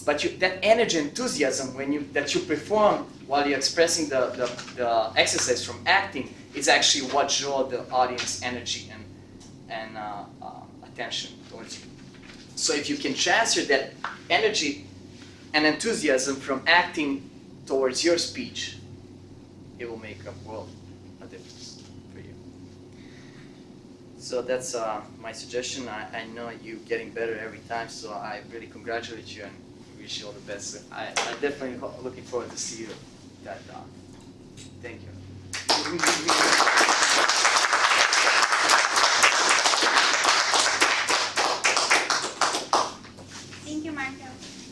But that energy, enthusiasm that you perform while you're expressing the exercise from acting is actually what draws the audience energy and attention towards you. So if you can transfer that energy and enthusiasm from acting towards your speech, it will make a world of difference for you. So that's my suggestion. I know you're getting better every time, so I really congratulate you and wish you all the best. I'm definitely looking forward to see you that. Thank you. Thank you, Marco.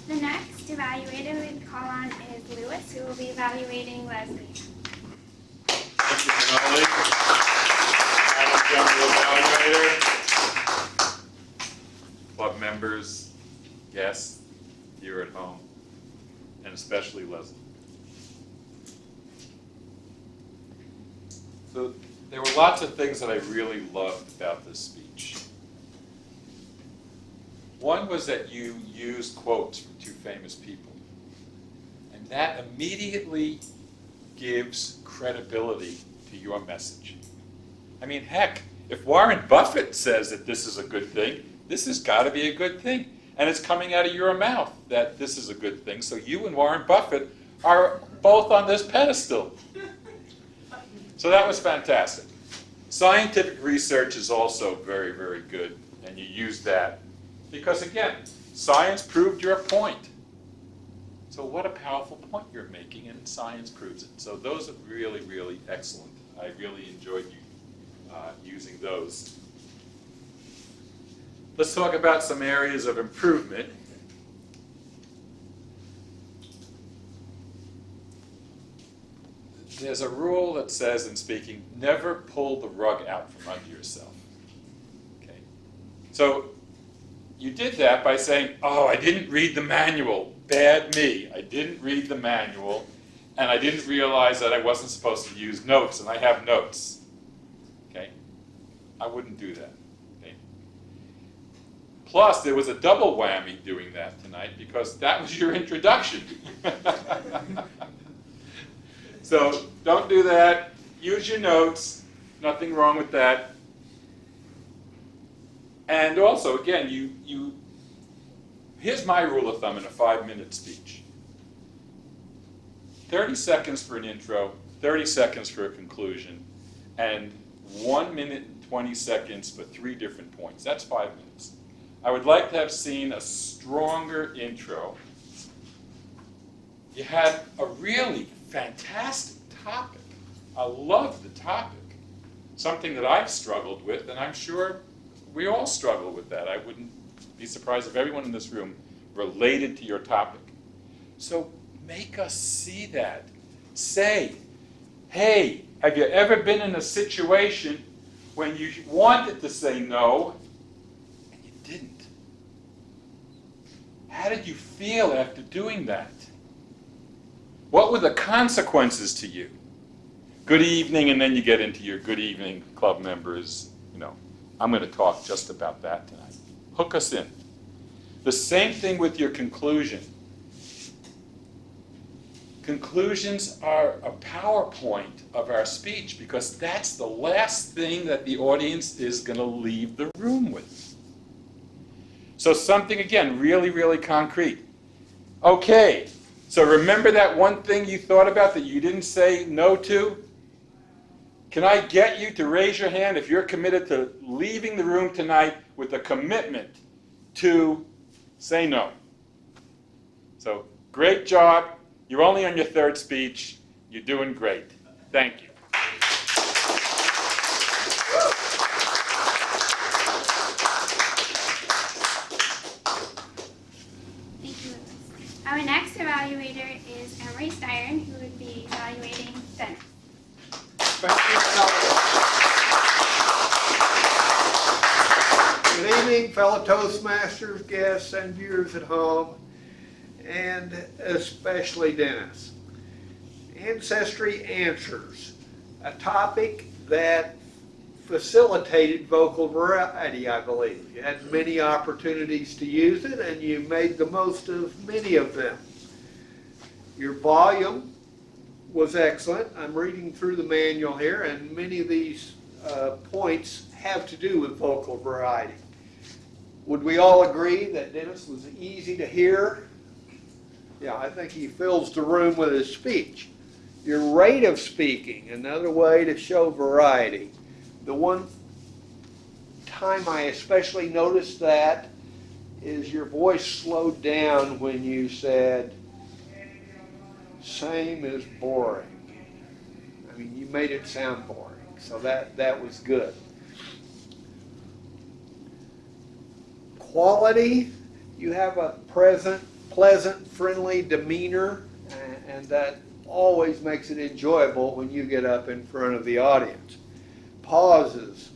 The next evaluator we'd call on is Lewis, who will be evaluating Leslie. Thank you, Manoli. Final general evaluator. Club members, guests here at home, and especially Leslie. So there were lots of things that I really loved about this speech. One was that you used quotes from two famous people. And that immediately gives credibility to your message. I mean, heck, if Warren Buffett says that this is a good thing, this has got to be a good thing. And it's coming out of your mouth that this is a good thing. So you and Warren Buffett are both on this pedestal. So that was fantastic. Scientific research is also very, very good. And you use that. Because again, science proved your point. So what a powerful point you're making, and science proves it. So those are really, really excellent. I really enjoyed you using those. Let's talk about some areas of improvement. There's a rule that says in speaking, never pull the rug out from under yourself. Okay? So you did that by saying, oh, I didn't read the manual. Bad me. I didn't read the manual, and I didn't realize that I wasn't supposed to use notes, and I have notes. Okay? I wouldn't do that. Okay? Plus, there was a double whammy doing that tonight because that was your introduction. So don't do that. Use your notes. Nothing wrong with that. And also, again, here's my rule of thumb in a 5-minute speech. 30 seconds for an intro, 30 seconds for a conclusion, and 1 minute and 20 seconds for 3 different points. That's 5 minutes. I would like to have seen a stronger intro. You had a really fantastic topic. I love the topic. Something that I've struggled with, and I'm sure we all struggle with that. I wouldn't be surprised if everyone in this room related to your topic. So make us see that. Say, hey, have you ever been in a situation when you wanted to say no and you didn't? How did you feel after doing that? What were the consequences to you? Good evening, and then you get into your good evening, club members. I'm going to talk just about that tonight. Hook us in. The same thing with your conclusion. Conclusions are a PowerPoint of our speech because that's the last thing that the audience is going to leave the room with. So something, again, really, really concrete. Okay, so remember that one thing you thought about that you didn't say no to? Can I get you to raise your hand if you're committed to leaving the room tonight with a commitment to say no? So, great job. You're only on your 3rd speech. You're doing great. Thank you. Thank you, Lewis. Our next evaluator is Emery Styron, who would be evaluating Dennis. Good evening, fellow Toastmasters, guests, and viewers at home, and especially Dennis. Ancestry Answers, a topic that facilitated vocal variety, I believe. You had many opportunities to use it, and you made the most of many of them. Your volume was excellent. I'm reading through the manual here, and many of these points have to do with vocal variety. Would we all agree that Dennis was easy to hear? Yeah, I think he fills the room with his speech. Your rate of speaking, another way to show variety. The one time I especially noticed that is your voice slowed down when you said, same is boring. I mean, you made it sound boring, so that was good. Quality, you have a pleasant, friendly demeanor, and that always makes it enjoyable when you get up in front of the audience. Pauses.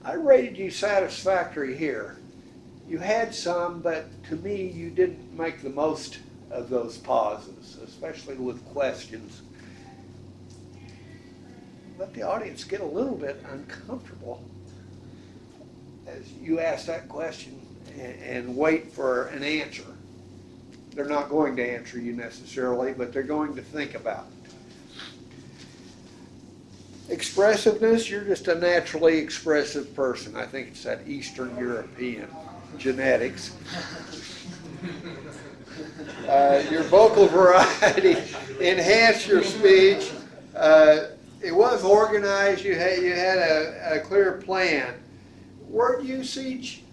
I rated you satisfactory here. You had some, but to me, you didn't make the most of those pauses, especially with questions. Let the audience get a little bit uncomfortable as you ask that question and wait for an answer. They're not going to answer you necessarily, but they're going to think about it. Expressiveness, you're just a naturally expressive person. I think it's that Eastern European genetics. Your vocal variety enhanced your speech. It was organized. You had a clear plan. Word usage,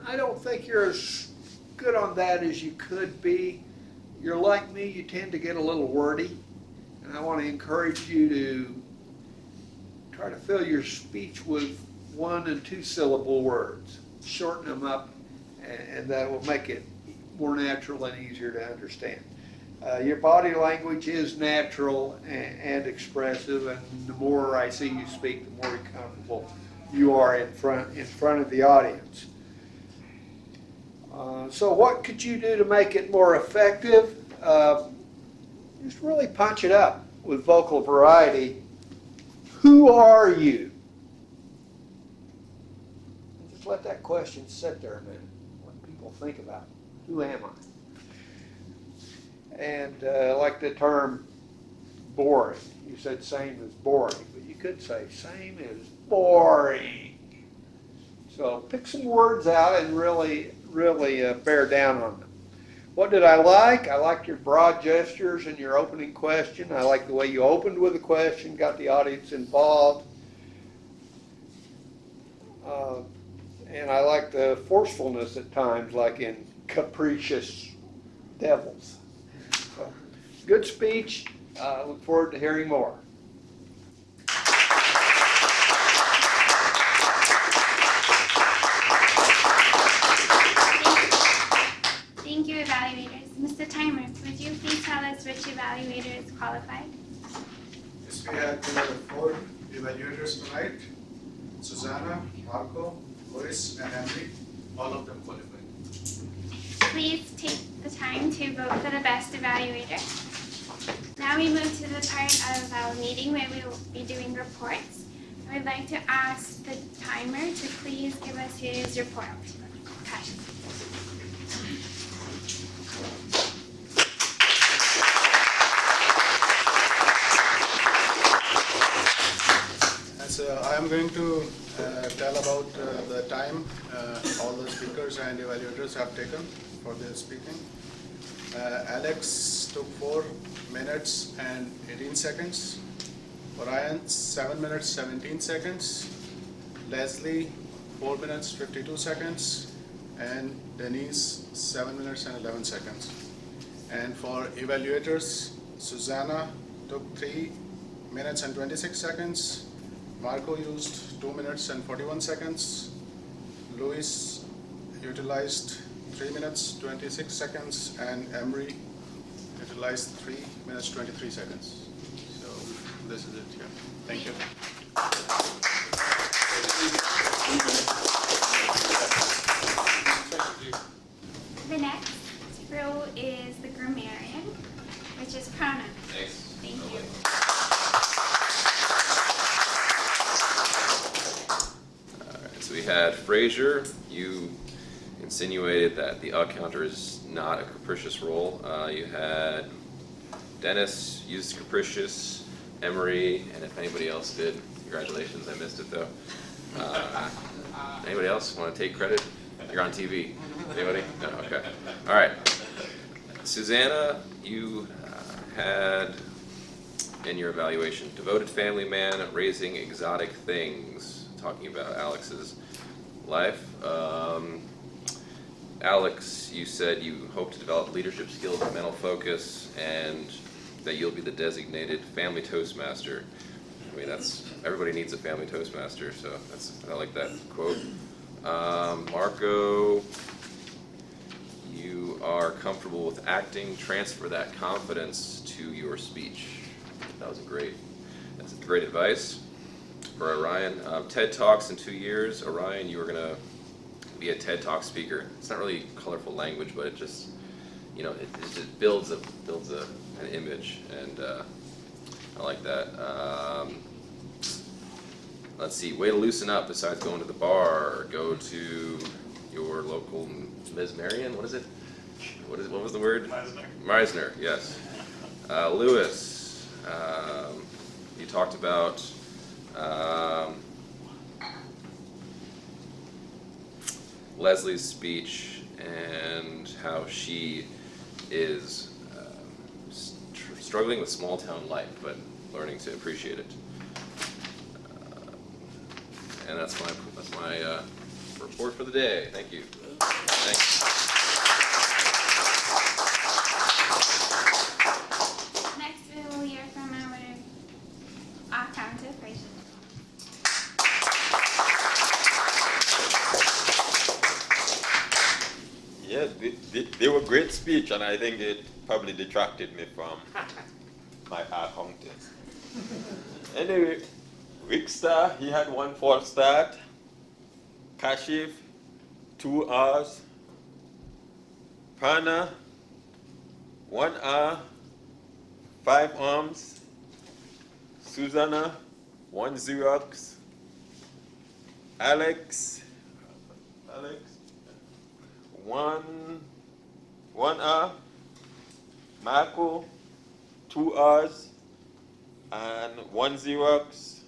I don't think you're as good on that as you could be. You're like me, you tend to get a little wordy, and I want to encourage you to try to fill your speech with 1- and 2-syllable words. Shorten them up, and that will make it more natural and easier to understand. Your body language is natural and expressive, and the more I see you speak, the more comfortable you are in front of the audience. So what could you do to make it more effective? Just really punch it up with vocal variety. Who are you? And just let that question sit there a minute. Let people think about it. Who am I? And I like the term boring. You said same as boring, but you could say same is boring. So pick some words out and really bear down on them. What did I like? I liked your broad gestures and your opening question. I liked the way you opened with a question, got the audience involved. And I liked the forcefulness at times, like in Capricious Devils. So, good speech. Look forward to hearing more. Thank you, evaluators. Mr. Timer, would you please tell us which evaluator is qualified? Yes, we have 4 evaluators tonight. Susanna, Marco, Luis, and Henry, all of them qualified. Please take the time to vote for the best evaluator. Now we move to the part of our meeting where we will be doing reports. I would like to ask the timer to please give us his report. Cash. So I am going to tell about the time all the speakers and evaluators have taken for their speaking. Alex took 4 minutes and 18 seconds. Brian, 7 minutes, 17 seconds. Leslie, 4 minutes, 52 seconds. And Denise, 7 minutes and 11 seconds. And for evaluators, Susanna took 3 minutes and 26 seconds. Marco used 2 minutes and 41 seconds. Luis utilized 3 minutes, 26 seconds. And Emery utilized 3 minutes, 23 seconds. So this is it here. Thank you. The next row is the grammarian, which is pronouns. Thank you. had Frazier. You insinuated that the counter is not a capricious roll. You had Dennis used capricious, Emery, and if anybody else did, congratulations, I missed it though. Anybody else want to take credit? You're on TV. Anybody? No, okay. All right. Susanna, you had in your evaluation, devoted family man raising exotic things, talking about Alex's life. Alex, you said you hope to develop leadership skills and mental focus, and that you'll be the designated family Toastmaster. I mean, everybody needs a family Toastmaster, so I like that quote. Marco, you are comfortable with acting. Transfer that confidence to your speech. That's great advice. For Orion, TED Talks in 2 years. Orion, you are gonna be a TED Talk speaker. It's not really colorful language, but it just, it just builds an image, and I like that. Let's see, way to loosen up besides going to the bar, go to your local Ms. Marion, what is it? What was the word? Meisner, yes. Lewis, you talked about Leslie's speech and how she is struggling with small town life, but learning to appreciate it. And that's my report for the day. Thank you. Thanks. Next, we will hear from our counter, Frazier. Yeah, they were great speech, and I think it probably detracted me from my accounting. Anyway, Rickstar, he had 1 false start. Kashif, 2 R's. Prana, 1 R, 5 arms. Susanna, 1 Xerox. Alex, 1 R. Marco, 2 R's and 1 Xerox.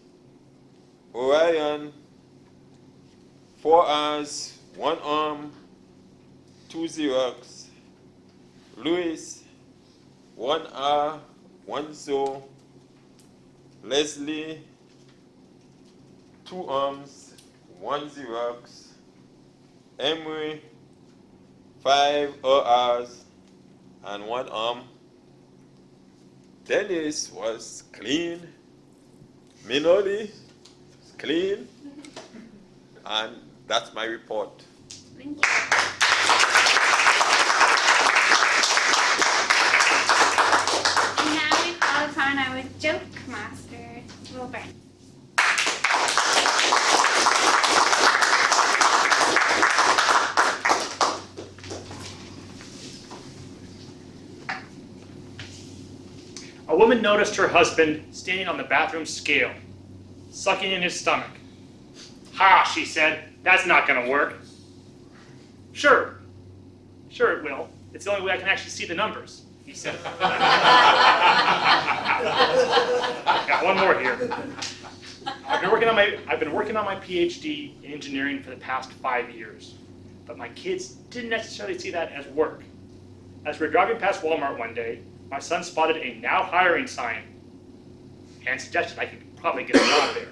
Orion, 4 R's, 1 arm, 2 Xerox. Louis, 1 R, 1 Zo. Leslie, 2 arms, 1 Xerox. Emery, 5 R's and 1 arm. Dennis was clean. Minoli, clean. And that's my report. Thank you. And now we call upon our joke master, Wilbur. A woman noticed her husband standing on the bathroom scale, sucking in his stomach. "Ha," she said, "that's not going to work." Sure it will. It's the only way I can actually see the numbers," he said. Got one more here. I've been working on my PhD in engineering for the past 5 years, but my kids didn't necessarily see that as work. As we're driving past Walmart one day, my son spotted a "now hiring" sign and suggested I could probably get a job there.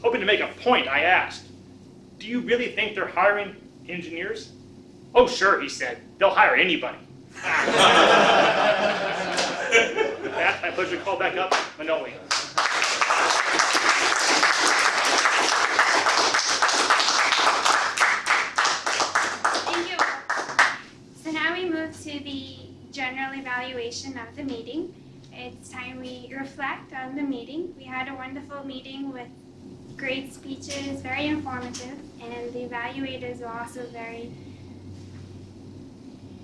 Hoping to make a point, I asked, "Do you really think they're hiring engineers?" "Oh, sure," he said. "They'll hire anybody." With that, my pleasure to call back up Manoli. Thank you. So now we move to the general evaluation of the meeting. It's time we reflect on the meeting. We had a wonderful meeting with great speeches, very informative, and the evaluators were also very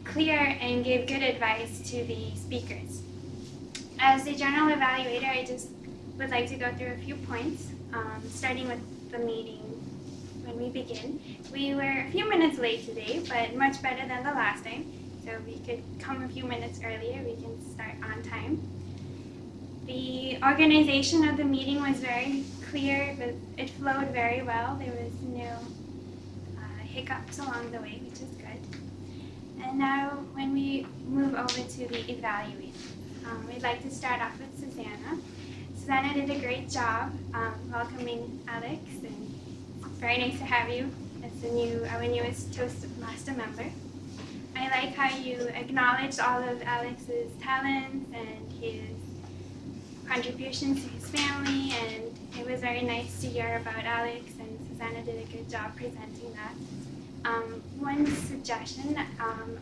clear and gave good advice to the speakers. As the general evaluator, I just would like to go through a few points, starting with the meeting, when we begin. We were a few minutes late today, but much better than the last time. So we could come a few minutes earlier, we can start on time. The organization of the meeting was very clear, but it flowed very well. There was no hiccups along the way, which is good. And now when we move over to the evaluation, we'd like to start off with Susanna. Susanna did a great job welcoming Alex, and it's very nice to have you as our newest Toastmaster member. I like how you acknowledged all of Alex's talents and his contributions to his family, and it was very nice to hear about Alex, and Susanna did a good job presenting that. One suggestion,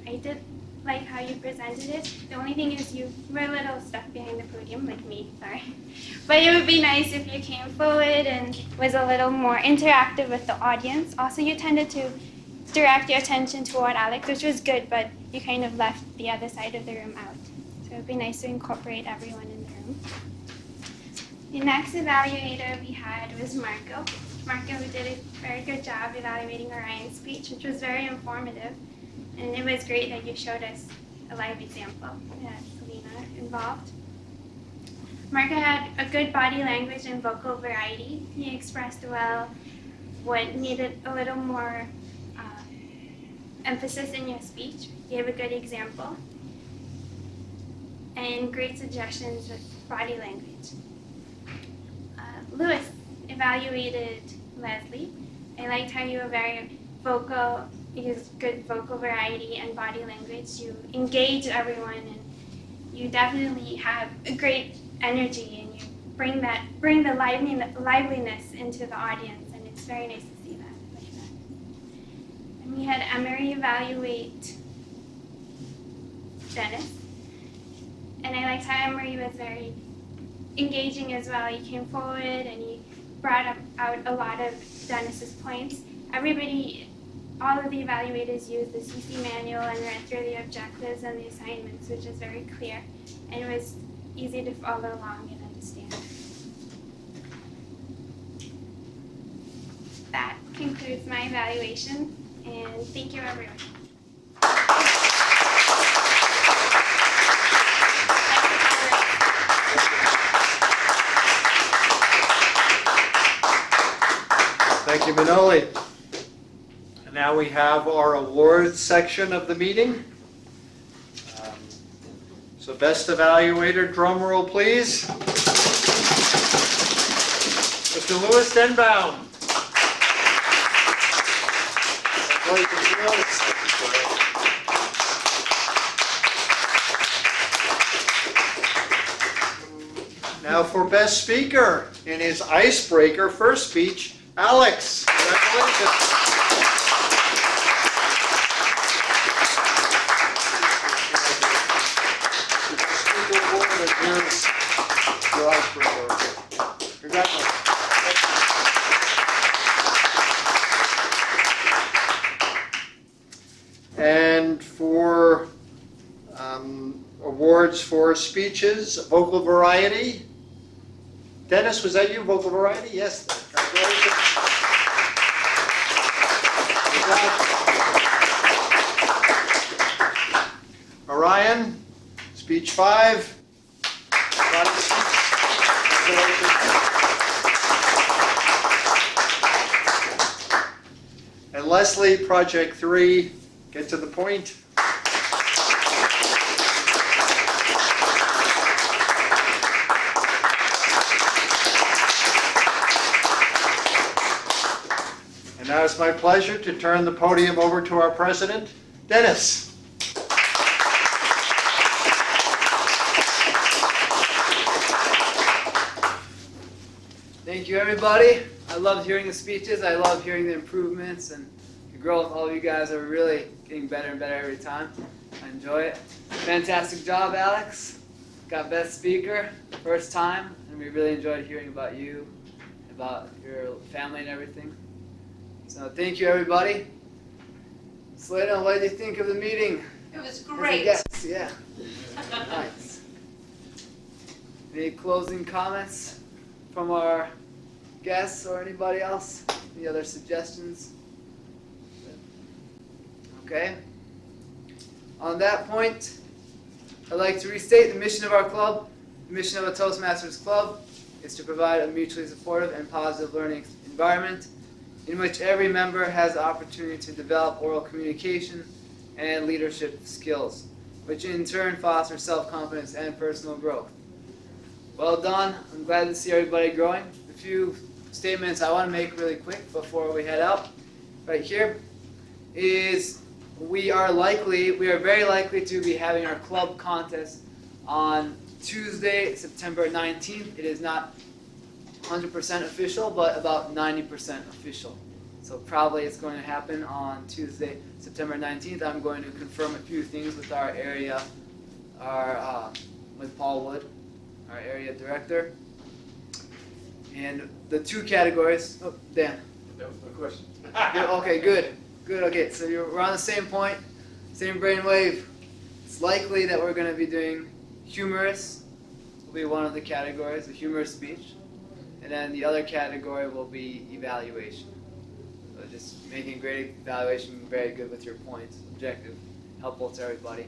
I did like how you presented it. The only thing is you were a little stuck behind the podium, like me, sorry. But it would be nice if you came forward and was a little more interactive with the audience. Also, you tended to direct your attention toward Alex, which was good, but you kind of left the other side of the room out. So it would be nice to incorporate everyone in the room. The next evaluator we had was Marco. Marco, who did a very good job evaluating Orion's speech, which was very informative. And it was great that you showed us a live example. We had Selena involved. Marco had a good body language and vocal variety. He expressed well what needed a little more emphasis in your speech. He gave a good example. And great suggestions with body language. Lewis evaluated Leslie. I liked how you were very vocal, you used good vocal variety and body language. You engage everyone, and you definitely have a great energy, and you bring the liveliness into the audience, and it's very nice to see that. I like that. And we had Emery evaluate Dennis, and I liked how Emery was very engaging as well. He came forward and he brought out a lot of Dennis's points. All of the evaluators used the CC manual and read through the objectives and the assignments, which is very clear, and it was easy to follow along and understand. That concludes my evaluation, and thank you, everyone. Thank you, Manoli. And now we have our awards section of the meeting. So best evaluator, drum roll please. Mr. Louis Denbaum. Now for best speaker in his icebreaker first speech, Alex. Congratulations. Congratulations. And for awards for speeches, vocal variety. Dennis, was that you, vocal variety? Yes. Congratulations. Orion, speech 5. And Leslie, project 3, get to the point. And now it's my pleasure to turn the podium over to our president, Dennis. Thank you, everybody. I loved hearing the speeches. I love hearing the improvements and the growth. All of you guys are really getting better and better every time. I enjoy it. Fantastic job, Alex. Got best speaker, first time, and we really enjoyed hearing about you, about your family and everything. So thank you, everybody. Selena, what did you think of the meeting? It was great. Yes, yeah. Nice. Any closing comments from our guests or anybody else? Any other suggestions? Okay. On that point, I'd like to restate the mission of our club. The mission of a Toastmasters club is to provide a mutually supportive and positive learning environment in which every member has the opportunity to develop oral communication and leadership skills, which in turn fosters self-confidence and personal growth. Well done. I'm glad to see everybody growing. A few statements I want to make really quick before we head out. Right here is we are very likely to be having our club contest on Tuesday, September 19th. It is not 100% official, but about 90% official. So probably it's going to happen on Tuesday, September 19th. I'm going to confirm a few things with our area, with Paul Wood, our area director. And the two categories, oh, Dan. That was my question. Good, okay, good. Good, okay, so we're on the same point, same brainwave. It's likely that we're going to be doing humorous, will be one of the categories, the humorous speech. And then the other category will be evaluation. So just making a great evaluation, very good with your points, objective, helpful to everybody.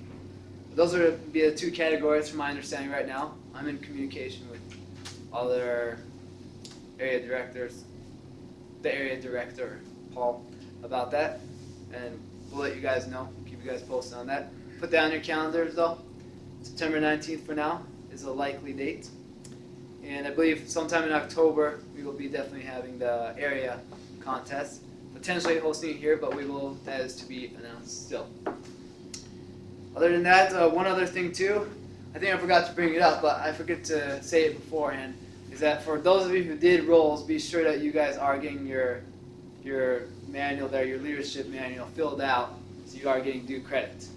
Those are be the two categories from my understanding right now. I'm in communication with all their area directors, the area director, Paul, about that. And we'll let you guys know, keep you guys posted on that. Put that on your calendars though. September 19th for now is a likely date. And I believe sometime in October we will be definitely having the area contest. Potentially hosting it here, but that is to be announced still. Other than that, one other thing too, I think I forgot to bring it up, but I forget to say it beforehand, is that for those of you who did roles, be sure that you guys are getting your manual there, your leadership manual filled out, so you are getting due credit.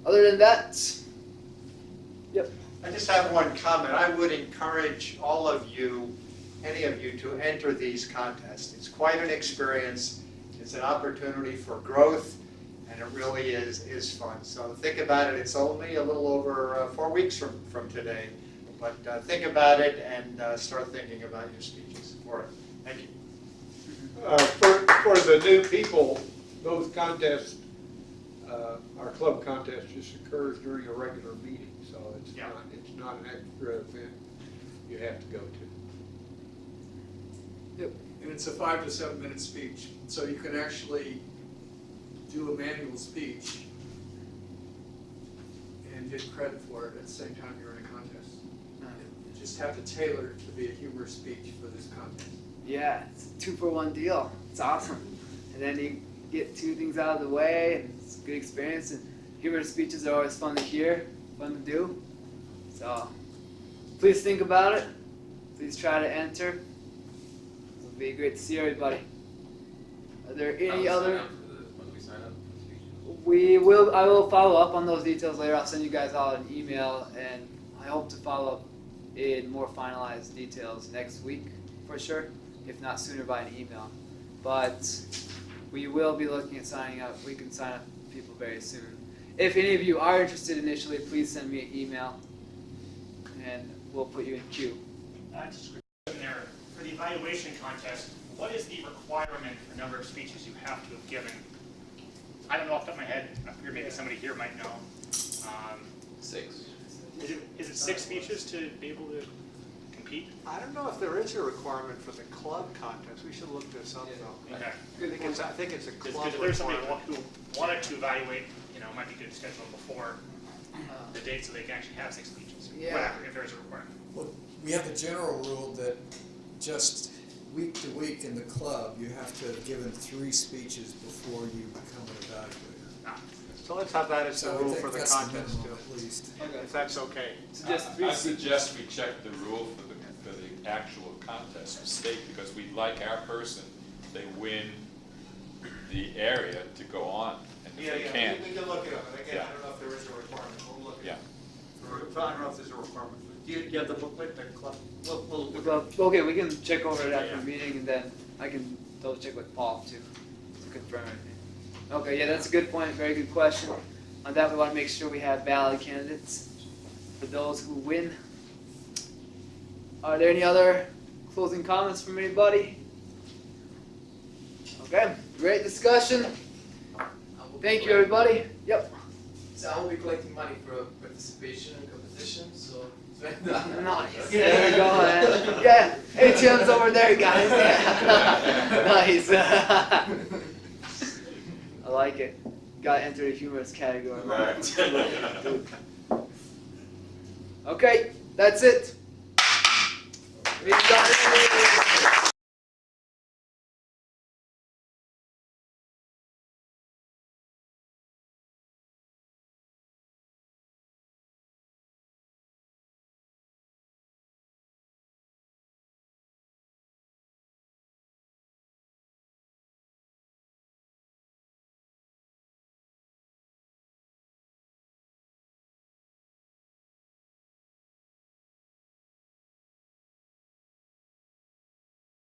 Other than that, yep. I just have one comment. I would encourage all of you, any of you, to enter these contests. It's quite an experience. It's an opportunity for growth, and it really is fun. So think about it. It's only a little over 4 weeks from today. But think about it and start thinking about your speeches for it. Thank you. For the new people, those contests, our club contest just occurs during a regular meeting, so it's not an extra event you have to go to. Yep. And it's a 5 to 7 minute speech, so you can actually do a manual speech and get credit for it at the same time you're in a contest. You just have to tailor it to be a humorous speech for this contest. Yeah, it's a 2-for-1 deal. It's awesome. And then you get two things out of the way, and it's a good experience. And humorous speeches are always fun to hear, fun to do. So please think about it. Please try to enter. It'll be great to see everybody. Are there any other? When do we sign up for the speech? I will follow up on those details later. I'll send you guys all an email, and I hope to follow up in more finalized details next week for sure, if not sooner by an email. But we will be looking at signing up. We can sign up people very soon. If any of you are interested initially, please send me an email, and we'll put you in queue. Just a question there. For the evaluation contest, what is the requirement for number of speeches you have to have given? I don't know off the top of my head. I figure maybe somebody here might know. 6. Is it 6 speeches to be able to compete? I don't know if there is a requirement for the club contest. We should look this up though. Okay. I think it's a club If there's somebody requirement. who wanted to evaluate, it might be good to schedule before the date so they can actually have 6 speeches. Yeah. Whatever, if there's a requirement. Well, we have the general rule that just week to week in the club, you have to have given 3 speeches before you become an evaluator. So let's have that as the So I rule think for the that's the contest minimum too. at least. If that's okay. I suggest we check the rule for the actual contest for state, because we'd like our person, if they win the area, to go on. And if they can't, We can look it up. Again, Yeah. I don't know if there is a requirement. We'll look at Yeah. it. I don't know if there's a requirement. Do you have the booklet, the club? We'll look Well, at it. okay, we can check over it after Yeah. the meeting, and then I can double check with Paul too to confirm everything. Okay, yeah, that's a good point. Very good question. On that, we want to make sure we have valid candidates for those who win. Are there any other closing comments from anybody? Okay, great discussion. Thank you, everybody. Yep. So I will be collecting money for participation in competition, so. Nice. There we go, man. Yeah, ATM's over there, guys. Yeah. Nice. I like it. Got to enter the humorous category. Okay, that's it. We got it.